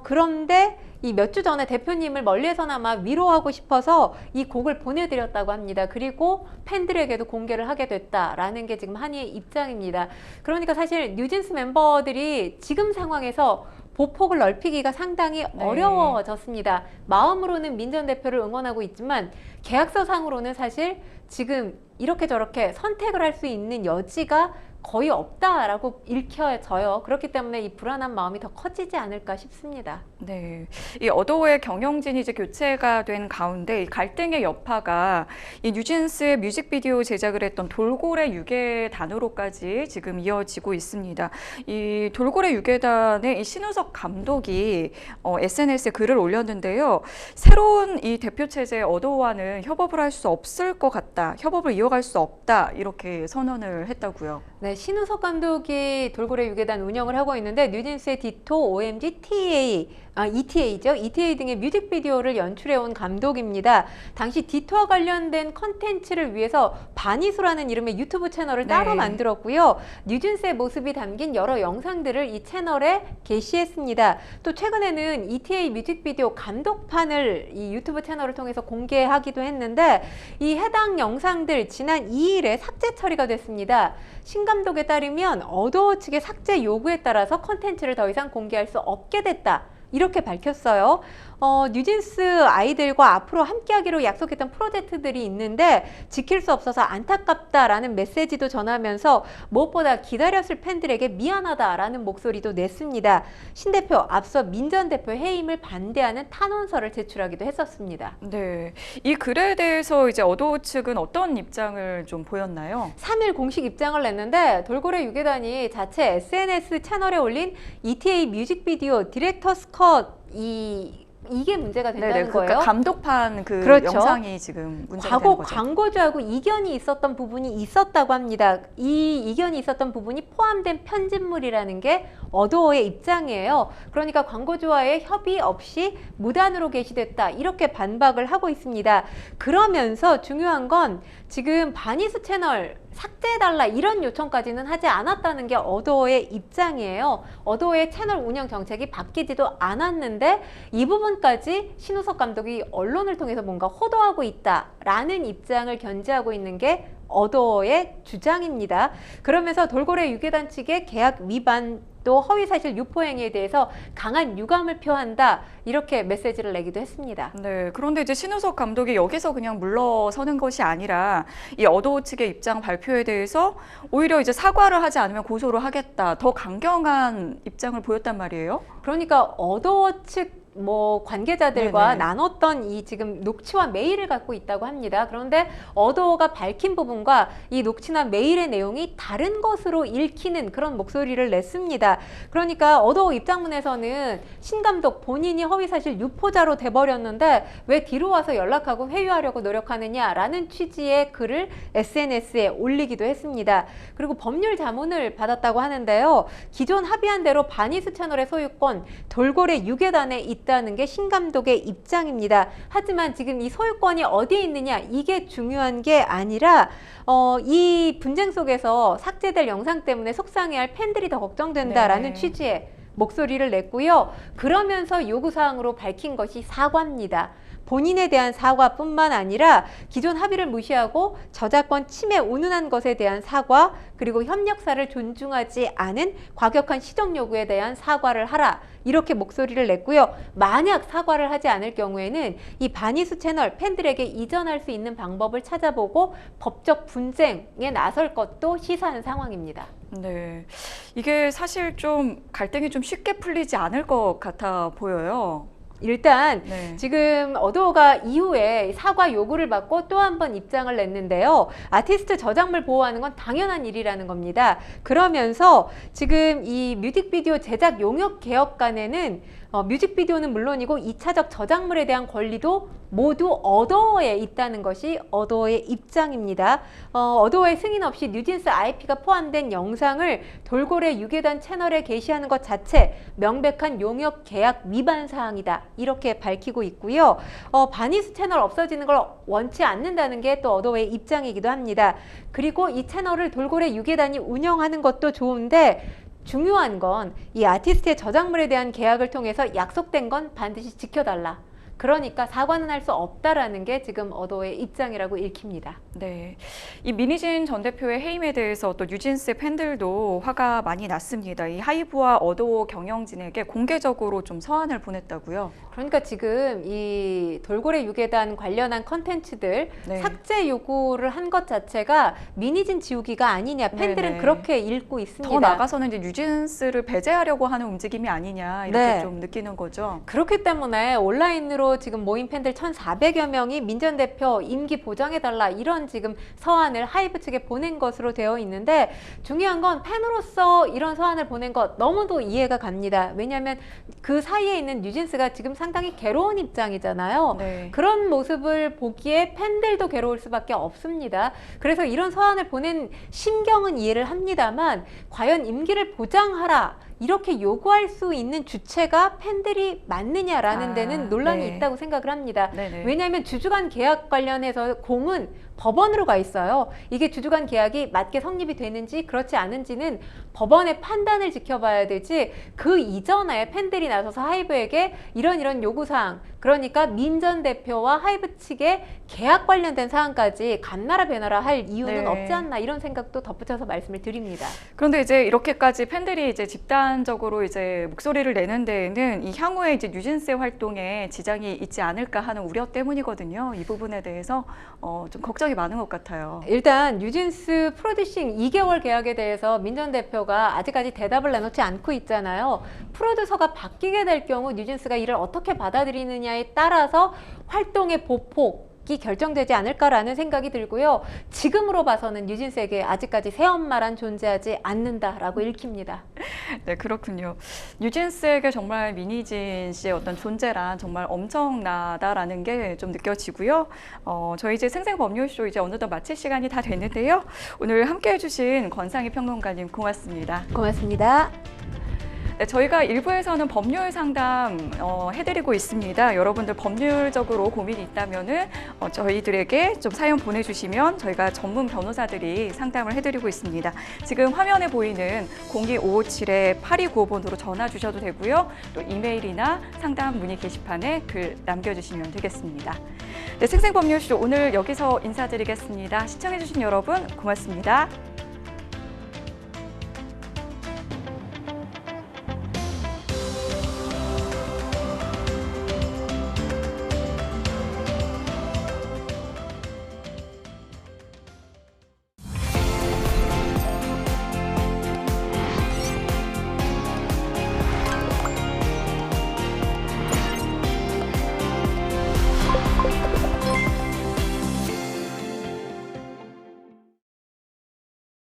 Speaker 2: 그런데 이 몇 주 전에 대표님을 멀리에서나마 위로하고 싶어서 이 곡을 보내드렸다고 합니다. 그리고 팬들에게도 공개를 하게 됐다라는 게 지금 한이의 입장입니다. 그러니까 사실 뉴진스 멤버들이 지금 상황에서 보폭을 넓히기가 상당히
Speaker 1: 네.
Speaker 2: 어려워졌습니다. 마음으로는 민 전 대표를 응원하고 있지만 계약서상으로는 사실 지금 이렇게 저렇게 선택을 할 수 있는 여지가 거의 없다라고 읽혀져요. 그렇기 때문에 이 불안한 마음이 더 커지지 않을까 싶습니다.
Speaker 1: 네, 이 어도의 경영진이 이제 교체가 된 가운데 이 갈등의 여파가 이 뉴진스의 뮤직비디오 제작을 했던 돌고래 유괴단으로까지 지금 이어지고 있습니다. 이 돌고래 유괴단의 이 신우석 감독이 SNS에 글을 올렸는데요. 새로운 이 대표 체제 어도와는 협업을 할 수 없을 것 같다. 협업을 이어갈 수 없다. 이렇게 선언을 했다고요.
Speaker 2: 네, 신우석 감독이 돌고래 유괴단 운영을 하고 있는데 뉴진스의 디토, OMG, TA ETA죠. ETA 등의 뮤직비디오를 연출해온 감독입니다. 당시 디토와 관련된 컨텐츠를 위해서 바니수라는 이름의 유튜브 채널을 따로 만들었고요. 뉴진스의 모습이 담긴 여러 영상들을 이 채널에 게시했습니다. 또 최근에는 ETA 뮤직비디오 감독판을 이 유튜브 채널을 통해서 공개하기도 했는데 이 해당 영상들 지난 2일에 삭제 처리가 됐습니다. 신 감독에 따르면 어도어 측의 삭제 요구에 따라서 컨텐츠를 더 이상 공개할 수 없게 됐다. 이렇게 밝혔어요. 뉴진스 아이들과 앞으로 함께하기로 약속했던 프로젝트들이 있는데 지킬 수 없어서 안타깝다라는 메시지도 전하면서 무엇보다 기다렸을 팬들에게 미안하다라는 목소리도 냈습니다. 신 대표 앞서 민 전 대표 해임을 반대하는 탄원서를 제출하기도 했었습니다.
Speaker 1: 네, 이 글에 대해서 이제 어도어 측은 어떤 입장을 좀 보였나요?
Speaker 2: 3일 공식 입장을 냈는데 돌고래 유괴단이 자체 SNS 채널에 올린 ETA 뮤직비디오 디렉터스 컷 이게 문제가 된다는
Speaker 1: 네네,
Speaker 2: 거예요.
Speaker 1: 그러니까 감독판 그
Speaker 2: 그렇죠.
Speaker 1: 영상이 지금 문제가
Speaker 2: 과거
Speaker 1: 되는 거죠.
Speaker 2: 광고주하고 이견이 있었던 부분이 있었다고 합니다. 이 이견이 있었던 부분이 포함된 편집물이라는 게 어도어의 입장이에요. 그러니까 광고주와의 협의 없이 무단으로 게시됐다 이렇게 반박을 하고 있습니다. 그러면서 중요한 건 지금 바니스 채널 삭제해달라 이런 요청까지는 하지 않았다는 게 어도어의 입장이에요. 어도어의 채널 운영 정책이 바뀌지도 않았는데 이 부분까지 신우석 감독이 언론을 통해서 뭔가 호도하고 있다라는 입장을 견지하고 있는 게 어도어의 주장입니다. 그러면서 돌고래 유괴단 측의 계약 위반 또 허위사실 유포 행위에 대해서 강한 유감을 표한다 이렇게 메시지를 내기도 했습니다.
Speaker 1: 네, 그런데 이제 신우석 감독이 여기서 그냥 물러서는 것이 아니라 이 어도어 측의 입장 발표에 대해서 오히려 이제 사과를 하지 않으면 고소를 하겠다, 더 강경한 입장을 보였단 말이에요.
Speaker 2: 그러니까 어도어 측 관계자들과
Speaker 1: 네네.
Speaker 2: 나눴던 이 지금 녹취와 메일을 갖고 있다고 합니다. 그런데 어도어가 밝힌 부분과 이 녹취나 메일의 내용이 다른 것으로 읽히는 그런 목소리를 냈습니다. 그러니까 어도어 입장문에서는 신 감독 본인이 허위사실 유포자로 돼버렸는데 왜 뒤로 와서 연락하고 회유하려고 노력하느냐라는 취지의 글을 SNS에 올리기도 했습니다. 그리고 법률 자문을 받았다고 하는데요. 기존 합의한 대로 바니스 채널의 소유권 돌고래 유괴단에 있다는 게 신 감독의 입장입니다. 하지만 지금 이 소유권이 어디에 있느냐 이게 중요한 게 아니라 이 분쟁 속에서 삭제될 영상 때문에 속상해할 팬들이 더 걱정된다라는 취지의 목소리를 냈고요. 그러면서 요구사항으로 밝힌 것이 사과입니다. 본인에 대한 사과뿐만 아니라 기존 합의를 무시하고 저작권 침해 운운한 것에 대한 사과, 그리고 협력사를 존중하지 않은 과격한 시정 요구에 대한 사과를 하라 이렇게 목소리를 냈고요. 만약 사과를 하지 않을 경우에는 이 바니스 채널 팬들에게 이전할 수 있는 방법을 찾아보고 법적 분쟁에 나설 것도 시사한 상황입니다.
Speaker 1: 네, 이게 사실 좀 갈등이 좀 쉽게 풀리지 않을 것 같아 보여요.
Speaker 2: 일단 지금 어도어가 이후에 사과 요구를 받고 또 한 번 입장을 냈는데요. 아티스트 저작물 보호하는 건 당연한 일이라는 겁니다. 그러면서 지금 이 뮤직비디오 제작 용역 개혁안에는 뮤직비디오는 물론이고 2차적 저작물에 대한 권리도 모두 어도어에 있다는 것이 어도어의 입장입니다. 어도어의 승인 없이 뉴진스 IP가 포함된 영상을 돌고래 유괴단 채널에 게시하는 것 자체 명백한 용역 계약 위반 사항이다. 이렇게 밝히고 있고요. 바니스 채널 없어지는 걸 원치 않는다는 게 또 어도어의 입장이기도 합니다. 그리고 이 채널을 돌고래 유괴단이 운영하는 것도 좋은데 중요한 건 이 아티스트의 저작물에 대한 계약을 통해서 약속된 건 반드시 지켜달라. 그러니까 사과는 할 수 없다라는 게 지금 어도어의 입장이라고 읽힙니다.
Speaker 1: 네, 이 민희진 전 대표의 해임에 대해서 또 뉴진스 팬들도 화가 많이 났습니다. 이 하이브와 어도어 경영진에게 공개적으로 좀 서한을 보냈다고요.
Speaker 2: 그러니까 지금 이 돌고래 유괴단 관련한 컨텐츠들 삭제 요구를 한 것 자체가 민희진 지우기가 아니냐 팬들은 그렇게 읽고 있습니다.
Speaker 1: 더 나가서는 이제 뉴진스를 배제하려고 하는 움직임이 아니냐 이렇게 좀 느끼는 거죠.
Speaker 2: 그렇기 때문에 온라인으로 지금 모인 팬들 1,400여 명이 민 전 대표 임기 보장해달라 이런 지금 서한을 하이브 측에 보낸 것으로 되어 있는데 중요한 건 팬으로서 이런 서한을 보낸 것 너무도 이해가 갑니다. 왜냐하면 그 사이에 있는 뉴진스가 지금 상당히 괴로운 입장이잖아요. 그런 모습을 보기에 팬들도 괴로울 수밖에 없습니다. 그래서 이런 서한을 보낸 심경은 이해를 합니다만 과연 임기를 보장하라 이렇게 요구할 수 있는 주체가 팬들이 맞느냐라는 데는 논란이
Speaker 1: 네.
Speaker 2: 있다고 생각을 합니다.
Speaker 1: 네네.
Speaker 2: 왜냐하면 주주간 계약 관련해서 공은 법원으로 가 있어요. 이게 주주간 계약이 맞게 성립이 되는지 그렇지 않은지는 법원의 판단을 지켜봐야 되지, 그 이전에 팬들이 나서서 하이브에게 이런 요구사항, 그러니까 민 전 대표와 하이브 측의 계약 관련된 사항까지 감나라 배나라 할 이유는
Speaker 1: 네.
Speaker 2: 없지 않나, 이런 생각도 덧붙여서 말씀을 드립니다.
Speaker 1: 그런데 이제 이렇게까지 팬들이 이제 집단적으로 이제 목소리를 내는 데에는 이 향후에 이제 뉴진스의 활동에 지장이 있지 않을까 하는 우려 때문이거든요. 이 부분에 대해서 좀 걱정이 많은 것 같아요.
Speaker 2: 일단 뉴진스 프로듀싱 2개월 계약에 대해서 민 전 대표가 아직까지 대답을 내놓지 않고 있잖아요. 프로듀서가 바뀌게 될 경우 뉴진스가 이를 어떻게 받아들이느냐에 따라서 활동의 보폭이 결정되지 않을까라는 생각이 들고요. 지금으로 봐서는 뉴진스에게 아직까지 새엄마란 존재하지 않는다라고 읽힙니다.
Speaker 1: 네, 그렇군요. 뉴진스에게 정말 미니진 씨의 어떤 존재란 정말 엄청나다라는 게 좀 느껴지고요. 저희 이제 생생법률쇼 이제 어느덧 마칠 시간이 다 됐는데요. 오늘 함께 해주신 권상희 평론가님 고맙습니다.
Speaker 2: 고맙습니다.
Speaker 1: 네, 저희가 일부에서는 법률 상담 해드리고 있습니다. 여러분들 법률적으로 고민이 있다면은 저희들에게 좀 사연 보내주시면 저희가 전문 변호사들이 상담을 해드리고 있습니다. 지금 화면에 보이는 02557-8295번으로 전화 주셔도 되고요. 또 이메일이나 상담 문의 게시판에 글 남겨주시면 되겠습니다. 네, 생생법률쇼 오늘 여기서 인사드리겠습니다. 시청해주신 여러분 고맙습니다.